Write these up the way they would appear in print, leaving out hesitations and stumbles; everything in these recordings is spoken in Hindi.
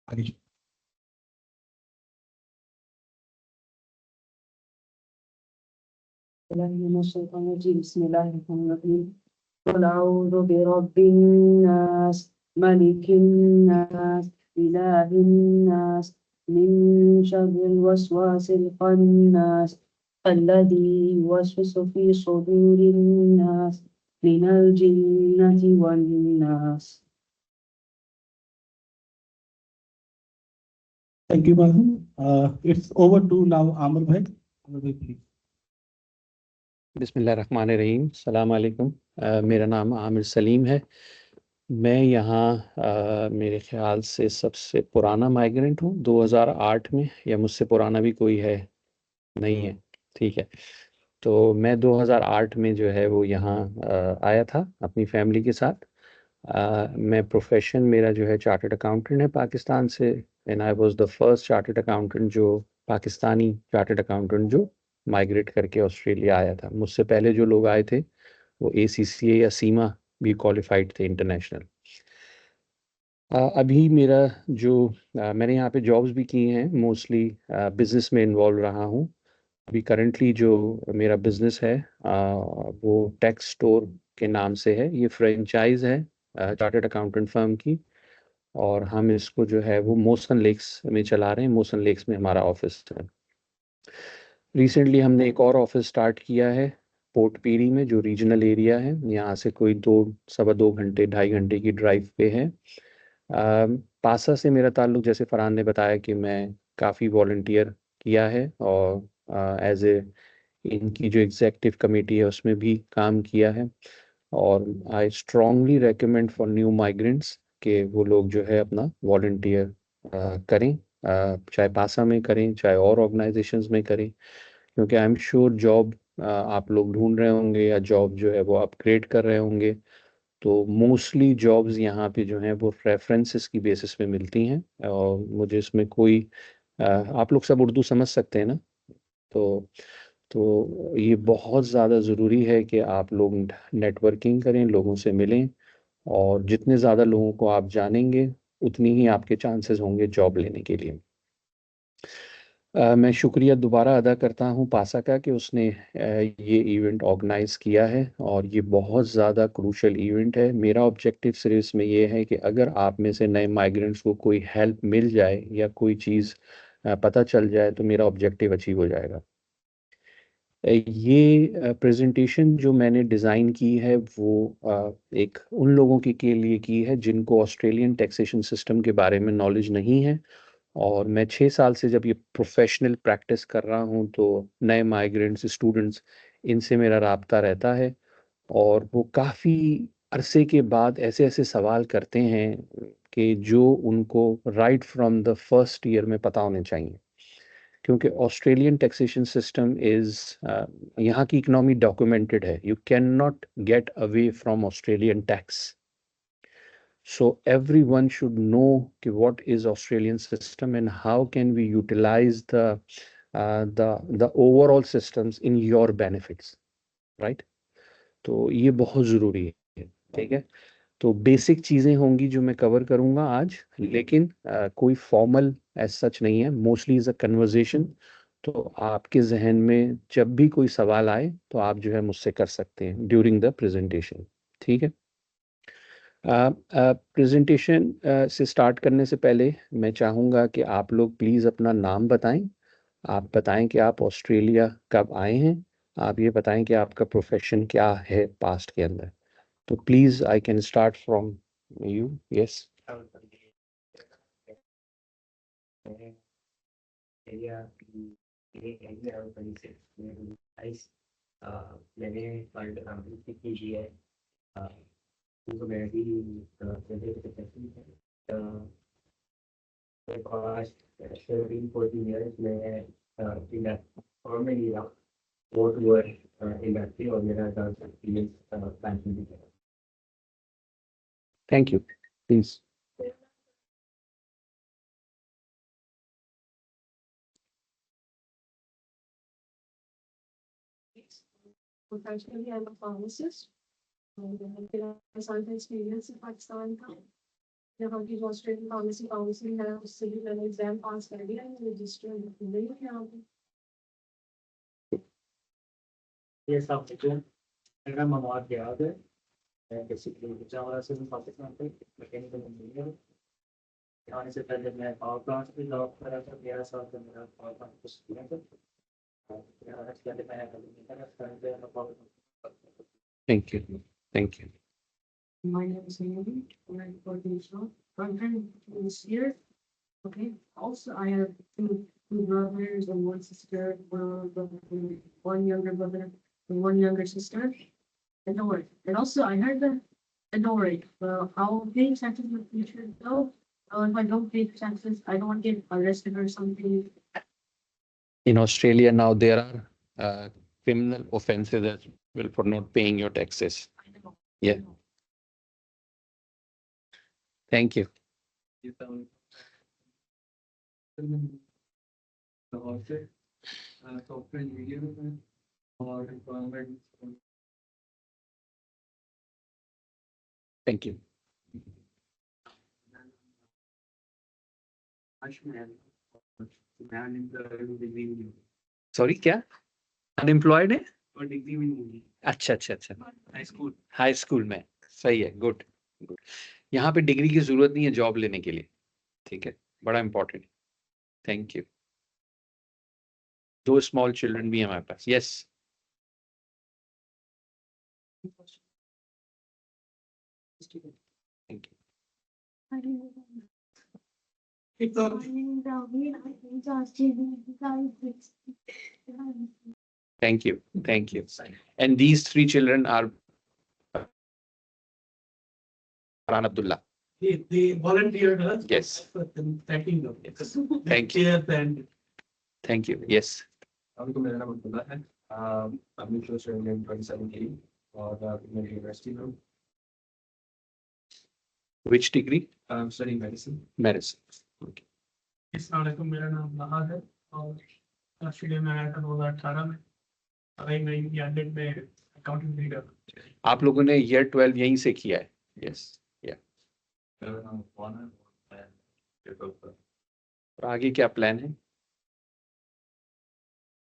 आगे बिस्मिल्लाहिर्रहमानिर्रहीम। क़ुल अऊज़ु बिरब्बिन्नास मलिकिन्नास इलाहिन्नास मिन शर्रिल वस्वासिल खन्नास अल्लज़ी युवस्विसु फ़ी सुदूरिन्नास मिनल जिन्नति वन्नास। Thank you madam. It's over to now Aamir भाई। आमिर भाई प्लीज। बिस्मिल्लाहिर्रहमानिर्रहीम। अस्सलाम वालेकुम। मेरा नाम आमिर सलीम है। मैं यहाँ मेरे ख़्याल से सबसे पुराना माइग्रेंट हूँ 2008 में, या मुझसे पुराना भी कोई है? नहीं है, ठीक है। तो मैं 2008 में जो है वो यहाँ आया था अपनी फैमिली के साथ। मैं प्रोफेशन मेरा जो है चार्टर्ड अकाउंटेंट है पाकिस्तान से, and I was the first chartered accountant जो पाकिस्तानी चार्टर्ड अकाउंटेंट जो माइग्रेट करके ऑस्ट्रेलिया आया था। मुझसे पहले जो लोग आए थे वो ACCA या सीमा भी क्वालिफाइड थे इंटरनेशनल। अभी मेरा जो मैंने यहाँ पे जॉब्स भी की हैं, मोस्टली बिज़नेस में इन्वॉल्व रहा हूँ। अभी करंटली जो मेरा बिज़नेस है वो टेक्स स्टोर के नाम से है। ये फ्रेंचाइज है चार्टर्ड अकाउंटेंट फर्म की, और हम इसको जो है वो मोसन लेक्स में चला रहे हैं। मोसन लेक्स में हमारा ऑफिस है। रिसेंटली हमने एक और ऑफिस स्टार्ट किया है पोर्ट पीरी में, जो रीजनल एरिया है। यहाँ से कोई 2 सवा 2 घंटे 2.5 घंटे की ड्राइव पे है। पासा से मेरा ताल्लुक, जैसे फरहान ने बताया कि मैं काफ़ी वॉलंटियर किया है, और एज ए इनकी जो एग्जेक्टिव कमेटी है उसमें भी काम किया है। और I strongly recommend for new migrants कि वो लोग जो है अपना वॉलंटियर करें, चाहे पासा में करें चाहे और ऑर्गेनाइजेशंस में करें, क्योंकि आई एम श्योर जॉब आप लोग ढूंढ रहे होंगे या जॉब जो है वो अपग्रेड कर रहे होंगे। तो मोस्टली जॉब्स यहाँ पे जो हैं वो रेफरेंसेस की बेसिस पे मिलती हैं, और मुझे इसमें कोई आप लोग सब उर्दू समझ सकते हैं ना? तो ये बहुत ज़्यादा ज़रूरी है कि आप लोग नेटवर्किंग करें, लोगों से मिलें, और जितने ज़्यादा लोगों को आप जानेंगे उतनी ही आपके चांसेस होंगे जॉब लेने के लिए। मैं शुक्रिया दोबारा अदा करता हूँ पासा का कि उसने ये इवेंट ऑर्गेनाइज़ किया है, और ये बहुत ज़्यादा क्रूशल इवेंट है। मेरा ऑब्जेक्टिव सिर्फ इसमें ये है कि अगर आप में से नए माइग्रेंट्स को कोई हेल्प मिल जाए या कोई चीज़ पता चल जाए तो मेरा ऑब्जेक्टिव अचीव हो जाएगा। ये प्रेजेंटेशन जो मैंने डिज़ाइन की है वो एक उन लोगों के लिए की है जिनको ऑस्ट्रेलियन टैक्सेशन सिस्टम के बारे में नॉलेज नहीं है। और मैं 6 साल से जब ये प्रोफेशनल प्रैक्टिस कर रहा हूँ तो नए माइग्रेंट्स, स्टूडेंट्स, इनसे मेरा राब्ता रहता है, और वो काफ़ी अरसे के बाद ऐसे ऐसे सवाल करते हैं कि जो उनको right from the first year में पता होने चाहिए। क्योंकि ऑस्ट्रेलियन टैक्सेशन सिस्टम इज़, यहाँ की इकनॉमी डॉक्यूमेंटेड है। You can not get away from Australian tax. So everyone should know what is Australian system and how can we utilize the overall systems in your benefits, right? तो ये बहुत ज़रूरी है, ठीक है। तो बेसिक चीज़ें होंगी जो मैं कवर करूँगा आज, लेकिन कोई फॉर्मल एज सच नहीं है, मोस्टली इज़ अ कन्वर्जेशन। तो आपके जहन में जब भी कोई सवाल आए तो आप जो है मुझसे कर सकते हैं ड्यूरिंग द प्रेजेंटेशन, ठीक है। प्रेजेंटेशन से स्टार्ट करने से पहले मैं चाहूँगा कि आप लोग प्लीज़ अपना नाम बताएं। आप बताएं कि आप ऑस्ट्रेलिया कब आए हैं। आप ये बताएं कि आपका प्रोफेशन क्या है पास्ट के अंदर। तो please I can start from you. Yes. तो मैं भी past 13-14 years में in that formally go to industry और मेरा डांस एक्सपीरियंस बैंकिंग में है। Thank you. Please. Professionally, I'm a pharmacist. And I have consultant experience in Pakistan. यहाँ की जो ऑस्ट्रेलियन पॉलिसी काउंसिल है उससे भी मैंने एग्जाम पास कर दिया है, रजिस्टर नहीं है यहाँ पे। ये सब जो मेरा मवाद याद है, मैं बेसिकली जावा से पाकिस्तान पे मैकेनिकल इंजीनियर हूँ। आने से पहले मैं पावर प्लांट में जॉब कर रहा था, 13 साल का मेरा पावर प्लांट को एक्सपीरियंस है। Thank you. Thank you. My name is Naomi, and I'm 14 years old. I'm this year. Okay, also I have two brothers and one sister, one younger brother and one younger sister. And don't worry. And also I heard that, and don't worry, I'll pay taxes in the future though. If I don't pay taxes, I don't want to get arrested or something. In Australia now there are criminal offences as well for not paying your taxes. I know. Yeah. Thank you. Software engineer में और रिक्वायरमेंट Thank you. Sorry, क्या? Unemployed है? और डिग्री भी नहीं अच्छा अच्छा अच्छा। हाई स्कूल हाई स्कूल में सही है, गुड गुड। यहाँ पे डिग्री की जरूरत नहीं है जॉब लेने के लिए, ठीक है, बड़ा important. Thank you. 2 small children भी है हमारे पास। Yes thank you. Thank you. Thank you. And these 3 children are Farhan Abdullah. They volunteered us. Yes. Thanking them. Thank you. Cheers and Thank you. Yes. उनको मेरा नाम अब्दुल्ला है। अभी जो स्टूडेंट 2017 और मेरी यूनिवर्सिटी में Which degree? Study medicine. Medicine. Okay. अस्सलामुअलैकुम, मेरा नाम लहा है और ऑस्ट्रेलिया में आया था 2018 में। अभी मैं इंडियन में अकाउंटिंग रीडर। आप लोगों ने ईयर 12 यहीं से किया है? यस या। मेरा नाम कौन है? और आगे क्या प्लान है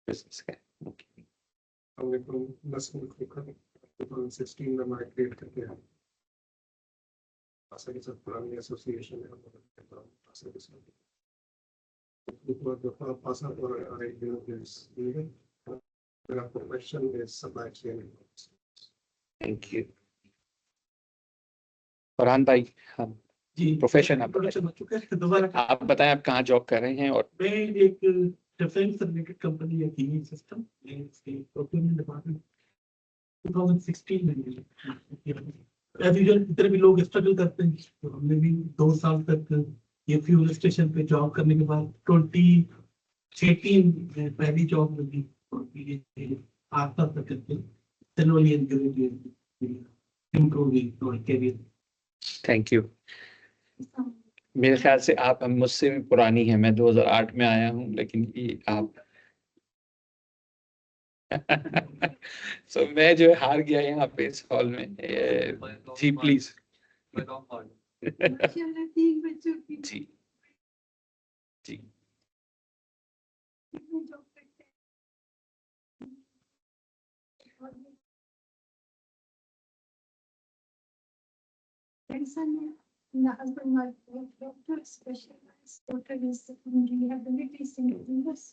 बिजनेस का? ओके। हमने तो 10 मुल्क को 2016 में माइग्रेट करके आए। आशा के साथ पुरानी एसोसिएशन है हमारा, आशा के साथ पास और आई डू दिस इवन मेरा profession is supply chain. Thank you. Farhan भाई, हम जी प्रोफेशन आप प्रोडक्शन हो चुका है। दोबारा आप बताएं आप कहाँ जॉब कर रहे हैं? और मैं एक डिफेंस रिलेटेड कंपनी है टीवी सिस्टम, इसके प्रोक्योरमेंट डिपार्टमेंट 2016 में एज यूजुअल इतने भी लोग स्ट्रगल करते हैं, तो हमने भी 2 साल तक ये फ्यूल स्टेशन पे जॉब करने के बाद 2018 में पहली जॉब मिली और ये आता तक करके slowly and gradually improving your career. Thank you. मेरे ख्याल से आप मुझसे भी पुरानी हैं, मैं 2008 में आया हूँ, लेकिन ये आप सो मैं जो है हार गया यहाँ पे इस हॉल में। जी प्लीज। जी जी The husband was a doctor, specialized doctor is in rehabilitation centers.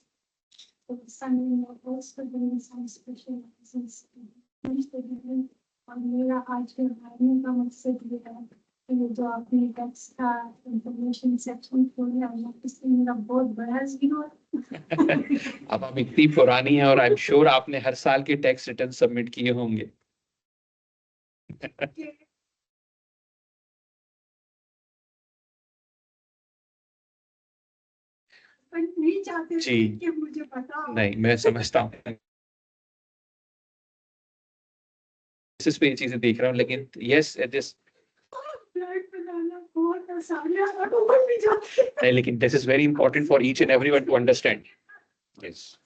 So the son-in-law also doing some specializes in और मेरा आज के आने का मकसद ये है कि ये जो आपने टैक्स का इंफॉर्मेशन सेक्शन खोला है इससे मेरा बहुत बड़ा जीरो है। अब आप इतनी पुरानी हैं और आई एम श्योर आपने हर साल के टैक्स रिटर्न सबमिट किए होंगे। पर नहीं चाहते जी। कि मुझे पता हो। नहीं, मैं समझता हूँ इस पे ये चीजें देख रहा हूँ, लेकिन यस इट इज फ्लैट बनाना बहुत आसान है, ऑटोमोबाइल भी जाते हैं। नहीं, लेकिन this is very important for each and everyone to understand. Yes,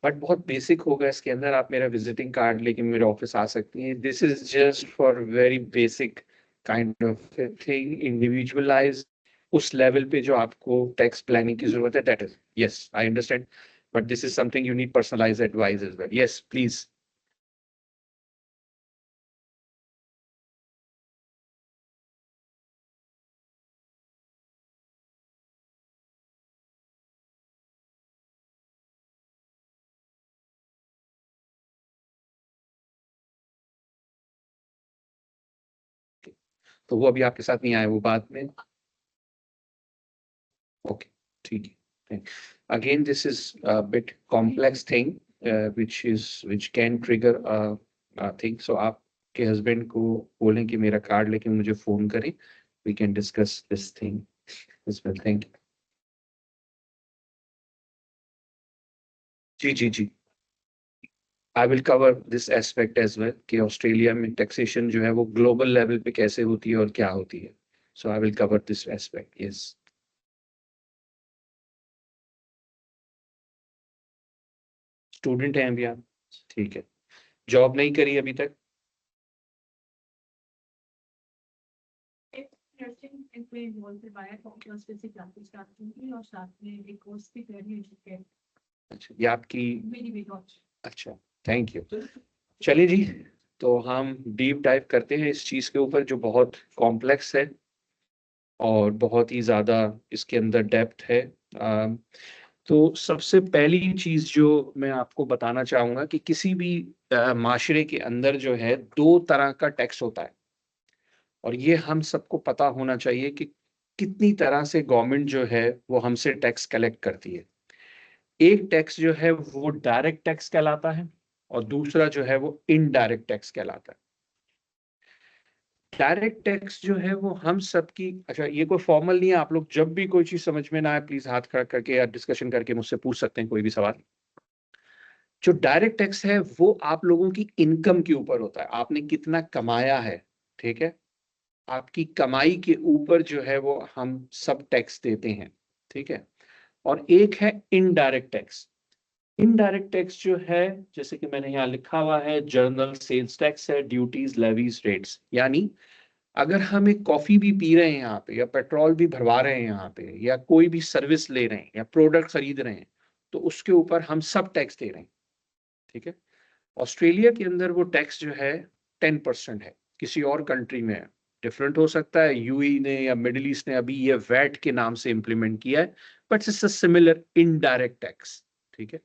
but बहुत बेसिक होगा इसके अंदर। आप मेरा विजिटिंग कार्ड लेके मेरे ऑफिस आ सकती हैं। This is just for very basic kind of thing, individualize उस लेवल पे जो आपको टैक्स प्लानिंग की जरूरत है, that is, yes I understand, but this is something you need personalized advice as well. Yes please. तो वो अभी आपके साथ नहीं आया, वो बाद में. ओके, ठीक है. Again, this is a bit complex thing, which can trigger a thing. So आपके हस्बैंड को बोलें कि मेरा कार्ड लेके मुझे फोन करें. We can discuss this thing as well. Thank you. जी जी जी. I will cover this aspect as well कि ऑस्ट्रेलिया में टैक्सेशन जो है वो ग्लोबल लेवल पे कैसे होती है और क्या होती है. So I will cover this aspect. Yes. Student हैं अभी आप? ठीक है. जॉब नहीं करी अभी तक? नर्सिंग में इन्वॉल्व करवाया क्लास से क्लासेस स्टार्ट की और साथ में एक कोर्स भी कर रही हूँ. अच्छा, ये आपकी. मेरी बेटा. अच्छा, थैंक यू. चलिए जी, तो हम डीप डाइव करते हैं इस चीज के ऊपर जो बहुत कॉम्प्लेक्स है और बहुत ही ज्यादा इसके अंदर डेप्थ है. तो सबसे पहली चीज जो मैं आपको बताना चाहूंगा कि किसी भी माशरे के अंदर जो है दो तरह का टैक्स होता है, और ये हम सबको पता होना चाहिए कि कितनी तरह से गवर्नमेंट जो है वो हमसे टैक्स कलेक्ट करती है. एक टैक्स जो है वो डायरेक्ट टैक्स कहलाता है और दूसरा जो है वो इनडायरेक्ट टैक्स कहलाता है. डायरेक्ट टैक्स जो है वो हम सबकी, अच्छा ये कोई फॉर्मल नहीं है, आप लोग जब भी कोई चीज समझ में ना आए प्लीज हाथ खड़ा करके या डिस्कशन करके मुझसे पूछ सकते हैं कोई भी सवाल. जो डायरेक्ट टैक्स है वो आप लोगों की इनकम के ऊपर होता है, आपने कितना कमाया है. ठीक है, आपकी कमाई के ऊपर जो है वो हम सब टैक्स देते हैं. ठीक है. और एक है इनडायरेक्ट टैक्स. इनडायरेक्ट टैक्स जो है, जैसे कि मैंने यहाँ लिखा हुआ है, जनरल सेल्स टैक्स है, ड्यूटीज, लेवीज, रेट्स. यानी अगर हम एक कॉफी भी पी रहे हैं यहाँ पे, या पेट्रोल भी भरवा रहे हैं यहाँ पे, या कोई भी सर्विस ले रहे हैं या प्रोडक्ट खरीद रहे हैं, तो उसके ऊपर हम सब टैक्स दे रहे हैं. ठीक है. ऑस्ट्रेलिया के अंदर वो टैक्स जो है 10% है. किसी और कंट्री में डिफरेंट हो सकता है, यूएई ने या मिडिल ईस्ट ने अभी ये वैट के नाम से इंप्लीमेंट किया है, but it's a similar indirect tax. ठीक है.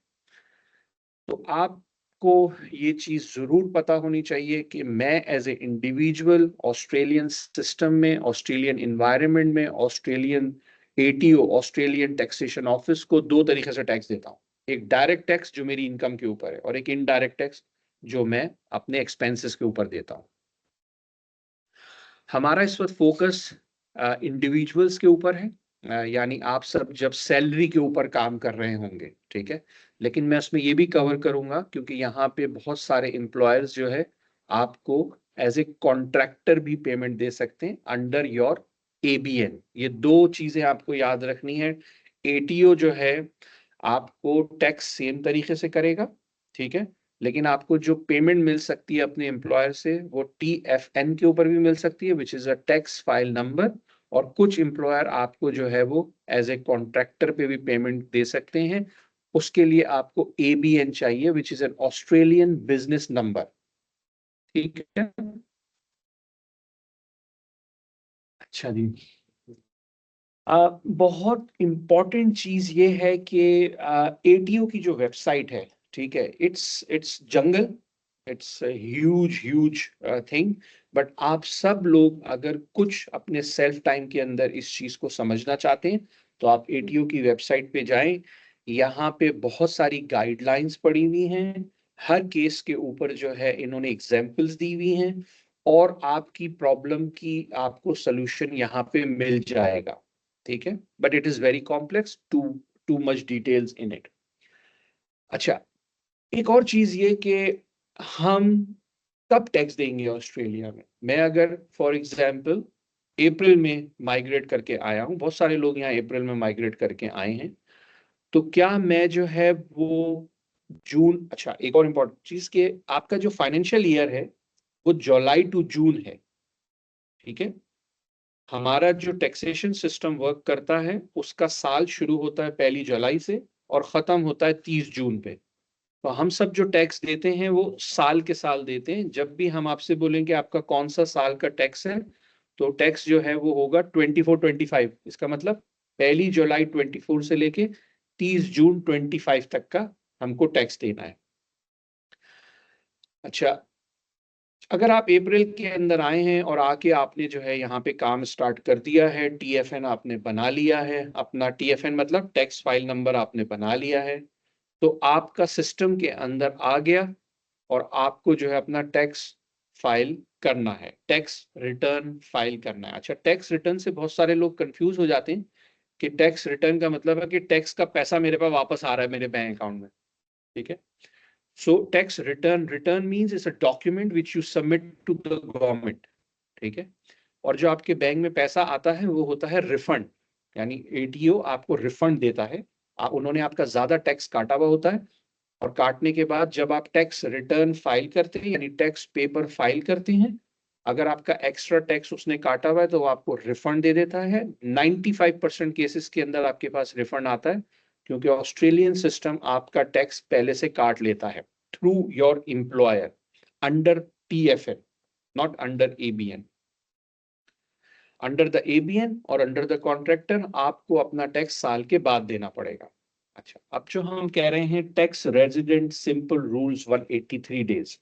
तो आपको ये चीज जरूर पता होनी चाहिए कि मैं as a individual Australian system में, ऑस्ट्रेलियन इन्वायरमेंट में, Australian ATO, Australian taxation office को दो तरीके से टैक्स देता हूँ. एक डायरेक्ट टैक्स जो मेरी इनकम के ऊपर है, और एक इनडायरेक्ट टैक्स जो मैं अपने एक्सपेंसेस के ऊपर देता हूँ. हमारा इस वक्त फोकस इंडिविजुअल्स के ऊपर है, यानी आप सब जब सैलरी के ऊपर काम कर रहे होंगे. ठीक है. लेकिन मैं उसमें ये भी कवर करूंगा क्योंकि यहाँ पे बहुत सारे एम्प्लॉयर्स जो है आपको एज ए कॉन्ट्रैक्टर भी पेमेंट दे सकते हैं अंडर योर एबीएन. ये दो चीजें आपको याद रखनी है. एटीओ जो है आपको टैक्स सेम तरीके से करेगा. ठीक है. लेकिन आपको जो पेमेंट मिल सकती है अपने एम्प्लॉयर से वो TFN के ऊपर भी मिल सकती है, which is a tax file number. और कुछ एम्प्लॉयर आपको जो है वो एज ए कॉन्ट्रैक्टर पे भी पेमेंट दे सकते हैं. उसके लिए आपको ABN चाहिए, which is an Australian business number. ठीक है. अच्छा जी. बहुत इंपॉर्टेंट चीज ये है कि एटीओ की जो वेबसाइट है, ठीक है, it's jungle, it's huge huge thing. But आप सब लोग अगर कुछ अपने सेल्फ टाइम के अंदर इस चीज को समझना चाहते हैं तो आप एटीओ की वेबसाइट पे जाएं. यहाँ पे बहुत सारी गाइडलाइंस पड़ी हुई हैं. हर केस के ऊपर जो है इन्होंने एग्जाम्पल्स दी हुई हैं, और आपकी प्रॉब्लम की आपको सोल्यूशन यहाँ पे मिल जाएगा. ठीक है. But it is very complex, too much details in it. अच्छा, एक और चीज ये कि हम कब टैक्स देंगे ऑस्ट्रेलिया में. मैं अगर फॉर एग्जांपल अप्रैल में माइग्रेट करके आया हूं, बहुत सारे लोग यहाँ अप्रैल में माइग्रेट करके आए हैं, तो क्या मैं जो है वो जून, अच्छा एक और इम्पोर्टेंट चीज कि आपका जो फाइनेंशियल ईयर है वो जुलाई टू जून है. ठीक है। हमारा जो टैक्सेशन सिस्टम वर्क करता है उसका साल शुरू होता है 1 जुलाई से और खत्म होता है 30 जून पे। तो हम सब जो टैक्स देते हैं वो साल के साल देते हैं। जब भी हम आपसे बोलेंगे आपका कौन सा साल का टैक्स है, तो टैक्स जो है वो होगा 24-25। इसका मतलब 1 जुलाई 24 से लेके 30 जून 25 तक का हमको टैक्स देना है। अच्छा, अगर आप अप्रैल के अंदर आए हैं और आके आपने जो है यहाँ पे काम स्टार्ट कर दिया है, TFN आपने बना लिया है, अपना TFN मतलब टैक्स फाइल नंबर आपने बना लिया है, तो आपका सिस्टम के अंदर आ गया और आपको जो है अपना टैक्स फाइल करना है, टैक्स रिटर्न फाइल करना है। अच्छा, टैक्स रिटर्न से बहुत सारे लोग कंफ्यूज हो जाते हैं कि टैक्स रिटर्न का मतलब है कि टैक्स का पैसा मेरे पास वापस आ रहा है मेरे बैंक अकाउंट में, ठीक है। So tax return means it's a document which you submit to the government, ठीक है। और जो आपके बैंक में पैसा आता है वो होता है रिफंड, यानी ATO आपको रिफंड देता है। उन्होंने आपका ज्यादा टैक्स काटा हुआ होता है और काटने के बाद जब आप टैक्स रिटर्न फाइल करते हैं यानी टैक्स पेपर फाइल करते हैं, अगर आपका एक्स्ट्रा टैक्स उसने काटा हुआ है तो वो आपको रिफंड दे देता है। 95% केसेस के अंदर आपके पास रिफंड आता है, क्योंकि ऑस्ट्रेलियन सिस्टम आपका टैक्स पहले से काट लेता है through your employer under TFN, not under ABN। Under the ABN और अंडर द कॉन्ट्रैक्टर आपको अपना टैक्स साल के बाद देना पड़ेगा। अच्छा, अब जो हम कह रहे हैं tax resident simple rules 183 days,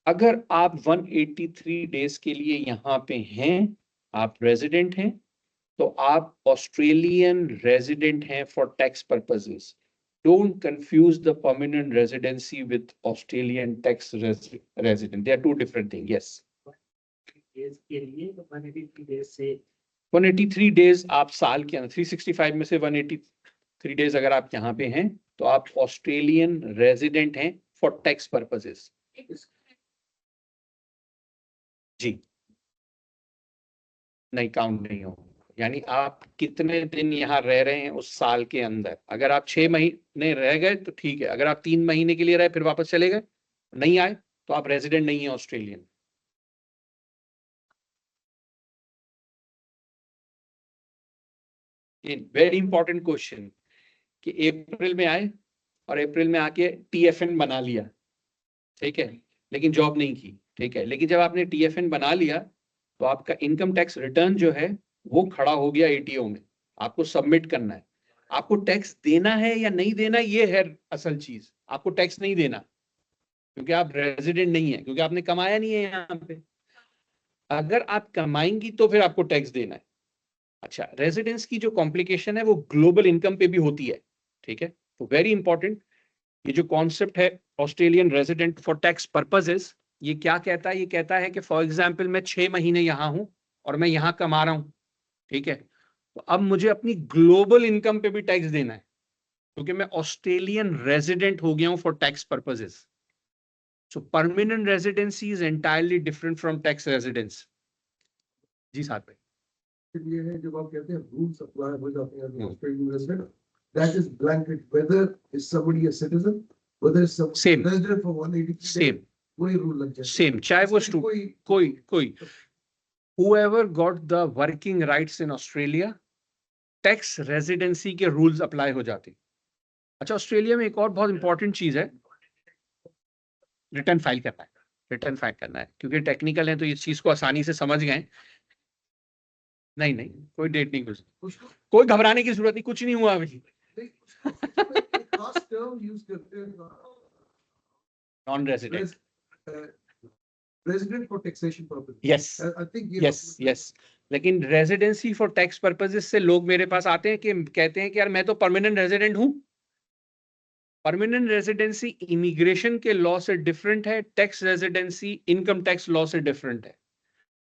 अगर आप 183 डेज के लिए यहाँ पे हैं, आप रेजिडेंट हैं, तो आप ऑस्ट्रेलियन रेजिडेंट हैं for tax purposes. Don't confuse the permanent residency with Australian tax resident. They are two different things. Yes. Days के लिए तो 183 डेज से 183 डेज आप साल के अंदर 365 में से 183 डेज अगर आप यहाँ पे हैं तो आप ऑस्ट्रेलियन रेजिडेंट हैं फॉर टैक्स पर्पसेस। जी नहीं, काउंट नहीं हो, यानी आप कितने दिन यहाँ रह रहे हैं उस साल के अंदर। अगर आप 6 महीने रह गए तो ठीक है, अगर आप 3 महीने के लिए रहे फिर वापस चले गए, नहीं आए, तो आप रेजिडेंट नहीं है ऑस्ट्रेलियन। वेरी इंपॉर्टेंट क्वेश्चन कि अप्रैल में आए और अप्रैल में आके TFN बना लिया, ठीक है, लेकिन जॉब नहीं की, ठीक है। लेकिन जब आपने TFN बना लिया तो आपका इनकम टैक्स रिटर्न जो है वो खड़ा हो गया ATO में, आपको सबमिट करना है। आपको टैक्स देना है या नहीं देना, ये है असल चीज। आपको टैक्स नहीं देना क्योंकि आप रेजिडेंट नहीं है, क्योंकि आपने कमाया नहीं है यहाँ पे। अगर आप कमाएंगी तो फिर आपको टैक्स देना है। अच्छा, रेजिडेंस की जो कॉम्प्लिकेशन है वो ग्लोबल इनकम पे भी होती है, ठीक है। तो वेरी इंपॉर्टेंट, ये जो कॉन्सेप्ट है Australian resident for tax purposes, ये क्या कहता है? ये कहता है कि फॉर एग्जांपल मैं 6 महीने यहाँ हूं और मैं यहाँ कमा रहा हूं, ठीक है, तो अब मुझे अपनी ग्लोबल इनकम पे भी टैक्स देना है क्योंकि मैं ऑस्ट्रेलियन रेजिडेंट हो गया हूं for tax purposes. So permanent residency is entirely different from tax residence. जी साहब भाई। ये है जब आप कहते हैं रूल्स अप्लाई हो जाते हैं Australian resident, that is blanket whether is somebody a citizen, whether is some Same. Resident for 183 same वही रूल लग जाए। सेम, चाहे वो कोई whoever got the working rights in Australia, tax residency के रूल्स अप्लाई हो जाते। अच्छा, ऑस्ट्रेलिया में एक और बहुत इंपॉर्टेंट चीज है, रिटर्न फाइल करना है। रिटर्न फाइल करना है, क्योंकि टेक्निकल है तो इस चीज को आसानी से समझ गए। नहीं नहीं, कोई डेट नहीं, कुछ कोई घबराने की जरूरत नहीं, कुछ नहीं हुआ अभी। खास टर्म यूज करते हैं non resident, resident for taxation purpose. Yes I think yes, लेकिन रेजिडेंसी फॉर टैक्स पर्पसेस से लोग मेरे पास आते हैं कि कहते हैं कि यार मैं तो परमानेंट रेजिडेंट हूं। परमानेंट रेजिडेंसी इमिग्रेशन के लॉ से डिफरेंट है, tax residency income tax law से डिफरेंट है।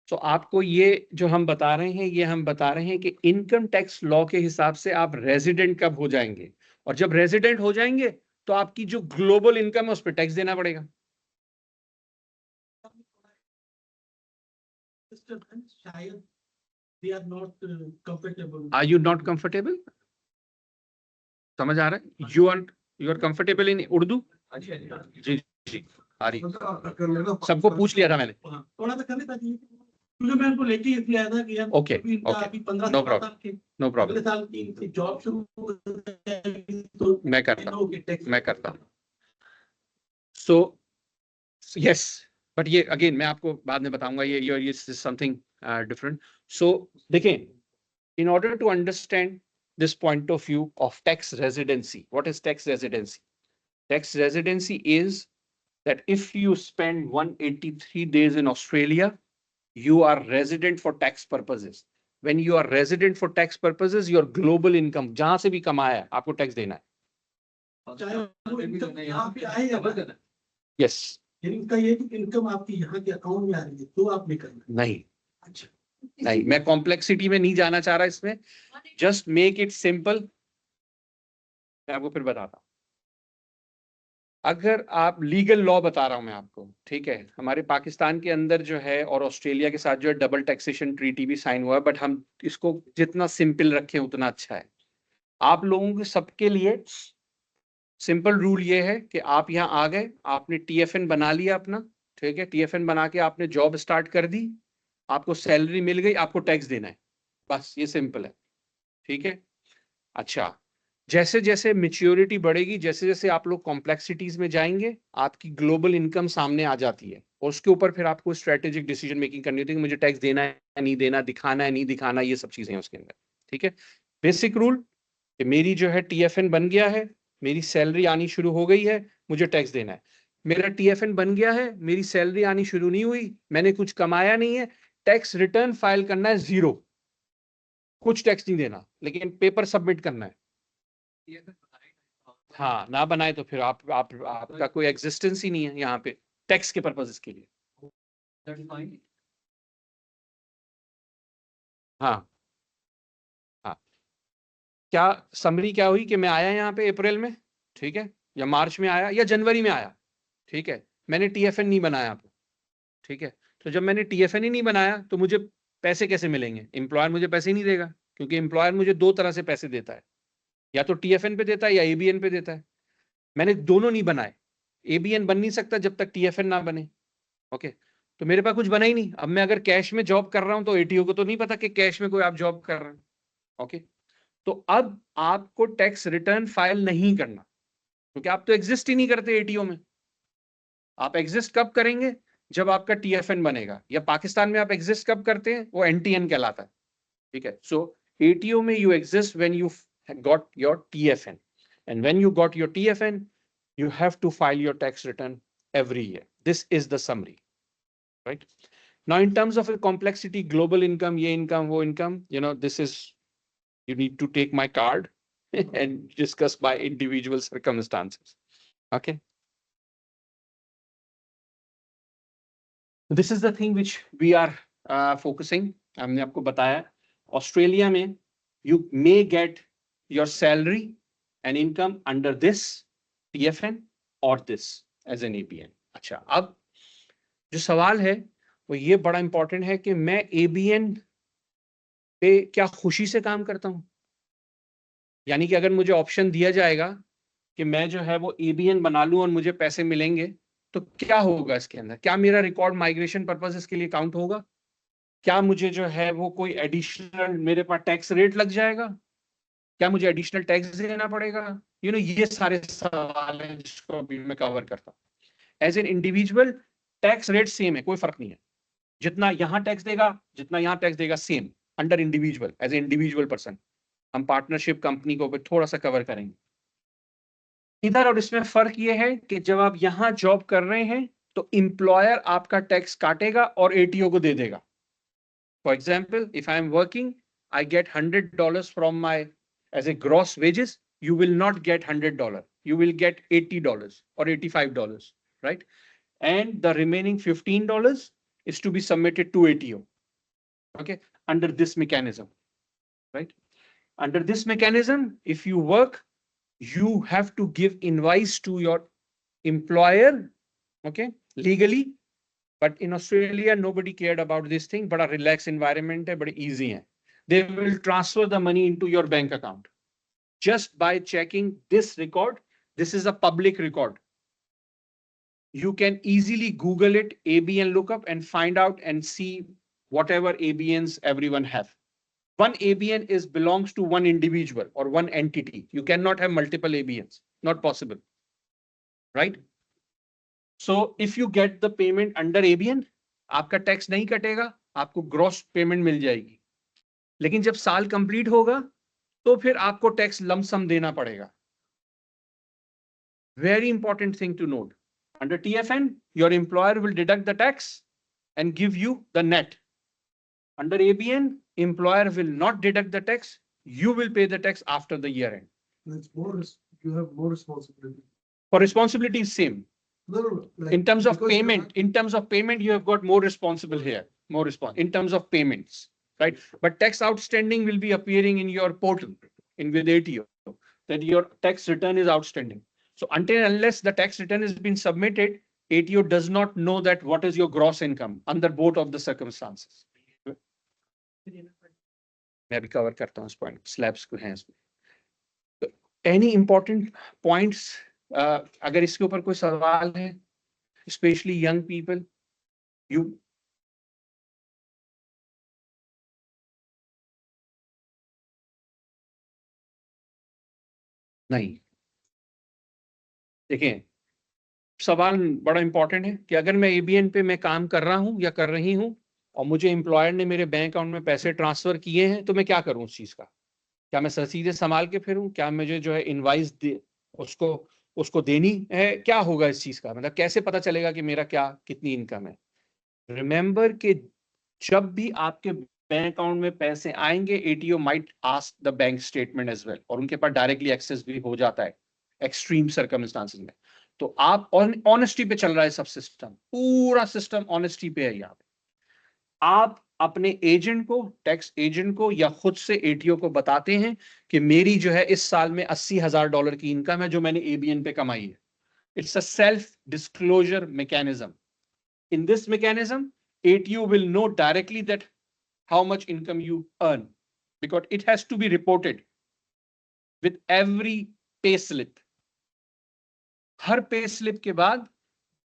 तो आपको ये जो हम बता रहे हैं, ये हम बता रहे हैं कि इनकम टैक्स लॉ के हिसाब से आप रेजिडेंट कब हो जाएंगे, और जब रेजिडेंट हो जाएंगे तो आपकी जो ग्लोबल इनकम है उस पर टैक्स देना पड़ेगा। शायद they are not comfortable. Are you not comfortable? समझ आ रहा है? You are comfortable in Urdu? जी जी, आ रही। कर लेना। सबको पूछ लिया था मैंने। थोड़ा सा करने ताकि क्योंकि मैं उनको लेके इसलिए आया था कि यार Okay, अभी इनका okay. अभी 15 No 16 problem. साल के नो प्रॉब्लम, अगले साल की इनकी जॉब शुरू हो जाएगी, तो मैं करता हूँ, होगी टैक्स मैं करता हूँ। सो यस, बट ये अगेन मैं आपको बाद में बताऊंगा, ये समथिंग डिफरेंट। सो देखें, in order to understand this point of view of tax residency, what is tax residency? Tax residency is that if you spend 183 days in Australia, you are resident for tax purposes. When you are resident for tax purposes, your global income, जहां से भी कमाया है, आपको टैक्स देना है। चाहे वो इनकम यहाँ पे आए या ना आए। यस, लेकिन इनका ये कि इनकम आपकी यहाँ के अकाउंट में आ रही है तो आप नहीं करना। नहीं अच्छा, नहीं, मैं कॉम्प्लेक्सिटी में नहीं जाना चाह रहा इसमें, जस्ट मेक इट सिंपल। मैं आपको फिर बताता हूं। अगर आप लीगल लॉ बता रहा हूं मैं आपको, ठीक है, हमारे पाकिस्तान के अंदर जो है और ऑस्ट्रेलिया के साथ जो है डबल टैक्सेशन ट्रीटी भी साइन हुआ है, बट हम इसको जितना सिंपल रखें उतना अच्छा है। आप लोगों के सबके लिए सिंपल रूल ये है कि आप यहाँ आ गए, आपने टीएफएन बना लिया अपना, ठीक है, टीएफएन बना के आपने जॉब स्टार्ट कर दी, आपको सैलरी मिल गई, आपको टैक्स देना है, बस ये सिंपल है, ठीक है। अच्छा, जैसे जैसे मेच्योरिटी बढ़ेगी, जैसे जैसे आप लोग कॉम्प्लेक्सिटीज में जाएंगे, आपकी ग्लोबल इनकम सामने आ जाती है और उसके ऊपर फिर आपको स्ट्रेटेजिक डिसीजन मेकिंग करनी होती है कि मुझे टैक्स देना है नहीं देना, दिखाना है नहीं दिखाना, ये सब चीजें हैं उसके अंदर, ठीक है। बेसिक रूल कि मेरी जो है टीएफएन बन गया है, मेरी सैलरी आनी शुरू हो गई है, मुझे टैक्स देना है। मेरा टीएफएन बन गया है, मेरी सैलरी आनी शुरू नहीं हुई, मैंने कुछ कमाया नहीं है, टैक्स रिटर्न फाइल करना है 0, कुछ टैक्स नहीं देना, लेकिन पेपर सबमिट करना है। हाँ, ना बनाए तो फिर आपका कोई एग्जिस्टेंस ही नहीं है यहाँ पे टैक्स के पर्पसेस के लिए। हाँ हाँ, क्या समरी क्या हुई कि मैं आया यहाँ पे अप्रैल में, ठीक है, या मार्च में आया या जनवरी में आया, ठीक है, मैंने टीएफएन नहीं बनाया आपको, ठीक है। तो जब मैंने टीएफएन ही नहीं बनाया तो मुझे पैसे कैसे मिलेंगे? एम्प्लॉयर मुझे पैसे ही नहीं देगा, क्योंकि एम्प्लॉयर मुझे 2 तरह से पैसे देता है, या तो टीएफएन पे देता है या एबीएन पे देता है। मैंने दोनों नहीं बनाए, एबीएन बन नहीं सकता जब तक टीएफएन ना बने, ओके। तो मेरे पास कुछ बना ही नहीं। अब मैं अगर कैश में जॉब कर रहा हूं तो एटीओ को तो नहीं पता कि कैश में कोई आप जॉब कर रहे हैं, ओके। तो अब आपको टैक्स रिटर्न फाइल नहीं करना, क्योंकि आप तो एग्जिस्ट ही नहीं करते एटीओ में। आप एग्जिस्ट कब करेंगे? जब आपका टीएफएन बनेगा, या पाकिस्तान में आप एग्जिस्ट कब करते हैं? वो एनटीएन कहलाता है, ठीक है। सो एटीओ में you exist when you got your TFN, and when you got your TFN, you have to file your tax return every year. This is the summary, right? Now, in terms of a complexity, global income, ye income, wo income, this is, you need to take my card and discuss by individual circumstances. Okay. This is the thing which we are focusing. हमने आपको बताया, ऑस्ट्रेलिया में you may get your salary and income under this TFN or this as an ABN. अच्छा, अब जो सवाल है वो ये बड़ा इंपॉर्टेंट है कि मैं ABN पे क्या खुशी से काम करता हूं? यानी कि अगर मुझे ऑप्शन दिया जाएगा कि मैं जो है वो ABN बना लूं और मुझे पैसे मिलेंगे, तो क्या होगा इसके अंदर? क्या मेरा रिकॉर्ड माइग्रेशन पर्पसेस के लिए काउंट होगा? क्या मुझे जो है वो कोई एडिशनल मेरे पास टैक्स रेट लग जाएगा? क्या मुझे एडिशनल टैक्स देना पड़ेगा? ये सारे सवाल हैं जिसको अभी मैं कवर करता हूं। As an individual tax rate same है, कोई फर्क नहीं है, जितना यहां टैक्स देगा जितना यहां टैक्स देगा same, under individual, as a individual person. हम पार्टनरशिप कंपनी को थोड़ा सा कवर करेंगे इधर। और इसमें फर्क ये है कि जब आप यहां जॉब कर रहे हैं तो एम्प्लॉयर आपका टैक्स काटेगा और एटीओ को दे देगा। For example, if I am working, I get $100 from my as a gross wages, you will not get $100. You will get $80 or $85, right? And the remaining $15 is to be submitted to ATO. Okay, under this mechanism, right? Under this mechanism, if you work, you have to give invoice to your employer, okay, legally. But in Australia, nobody cared about this thing. But a relaxed environment hai, but easy hai. They will transfer the money into your bank account just by checking this record. This is a public record. You can easily Google it, ABN lookup, and find out and see whatever ABNs everyone have. One ABN is belongs to one individual or one entity. You cannot have multiple ABNs. Not possible. Right? So if you get the payment under ABN, आपका टैक्स नहीं कटेगा, आपको ग्रॉस पेमेंट मिल जाएगी. लेकिन जब साल कंप्लीट होगा तो फिर आपको टैक्स लमसम देना पड़ेगा. Very important thing to note. Under TFN, your employer will deduct the tax and give you the net. Under ABN, employer will not deduct the tax. You will pay the tax after the year end. It's more, you have more responsibility. For responsibility is same. No. Like, In terms of because you payment, you have got more responsible here, in terms of payments, right? But tax outstanding will be appearing in your portal with ATO, that your tax return is outstanding. So until unless the tax return has been submitted, ATO does not know that what is your gross income under both of the circumstances. मैं भी cover करता हूँ इस point, slabs को हैं इसमें. Any important points? अगर इसके ऊपर कोई सवाल है, especially young people, you नहीं. देखिए, सवाल बड़ा इंपॉर्टेंट है कि अगर मैं एबीएन पे मैं काम कर रहा हूं या कर रही हूं और मुझे एम्प्लॉयर ने मेरे बैंक अकाउंट में पैसे ट्रांसफर किए हैं तो मैं क्या करूं उस चीज का? क्या मैं सीधे संभाल के फिरूं? क्या मुझे जो है इनवाइस उसको देनी है? क्या होगा इस चीज का? मतलब कैसे पता चलेगा कि मेरा क्या कितनी इनकम है? रिमेंबर कि जब भी आपके बैंक अकाउंट में पैसे आएंगे, ATO might ask the bank statement as well, और उनके पास डायरेक्टली एक्सेस भी हो जाता है एक्सट्रीम सर्कमस्टांसेस में. तो आप ऑनेस्टी पे चल रहा है सब सिस्टम, पूरा सिस्टम ऑनेस्टी पे है. यहाँ पे आप अपने एजेंट को, टैक्स एजेंट को या खुद से एटीओ को बताते हैं कि मेरी जो है इस साल में $80,000 की इनकम है जो मैंने एबीएन पे कमाई है. It's a self disclosure mechanism. In this mechanism, ATO will know directly that how much income you earn, because it has to be reported with every pay slip. Her pay slip के बाद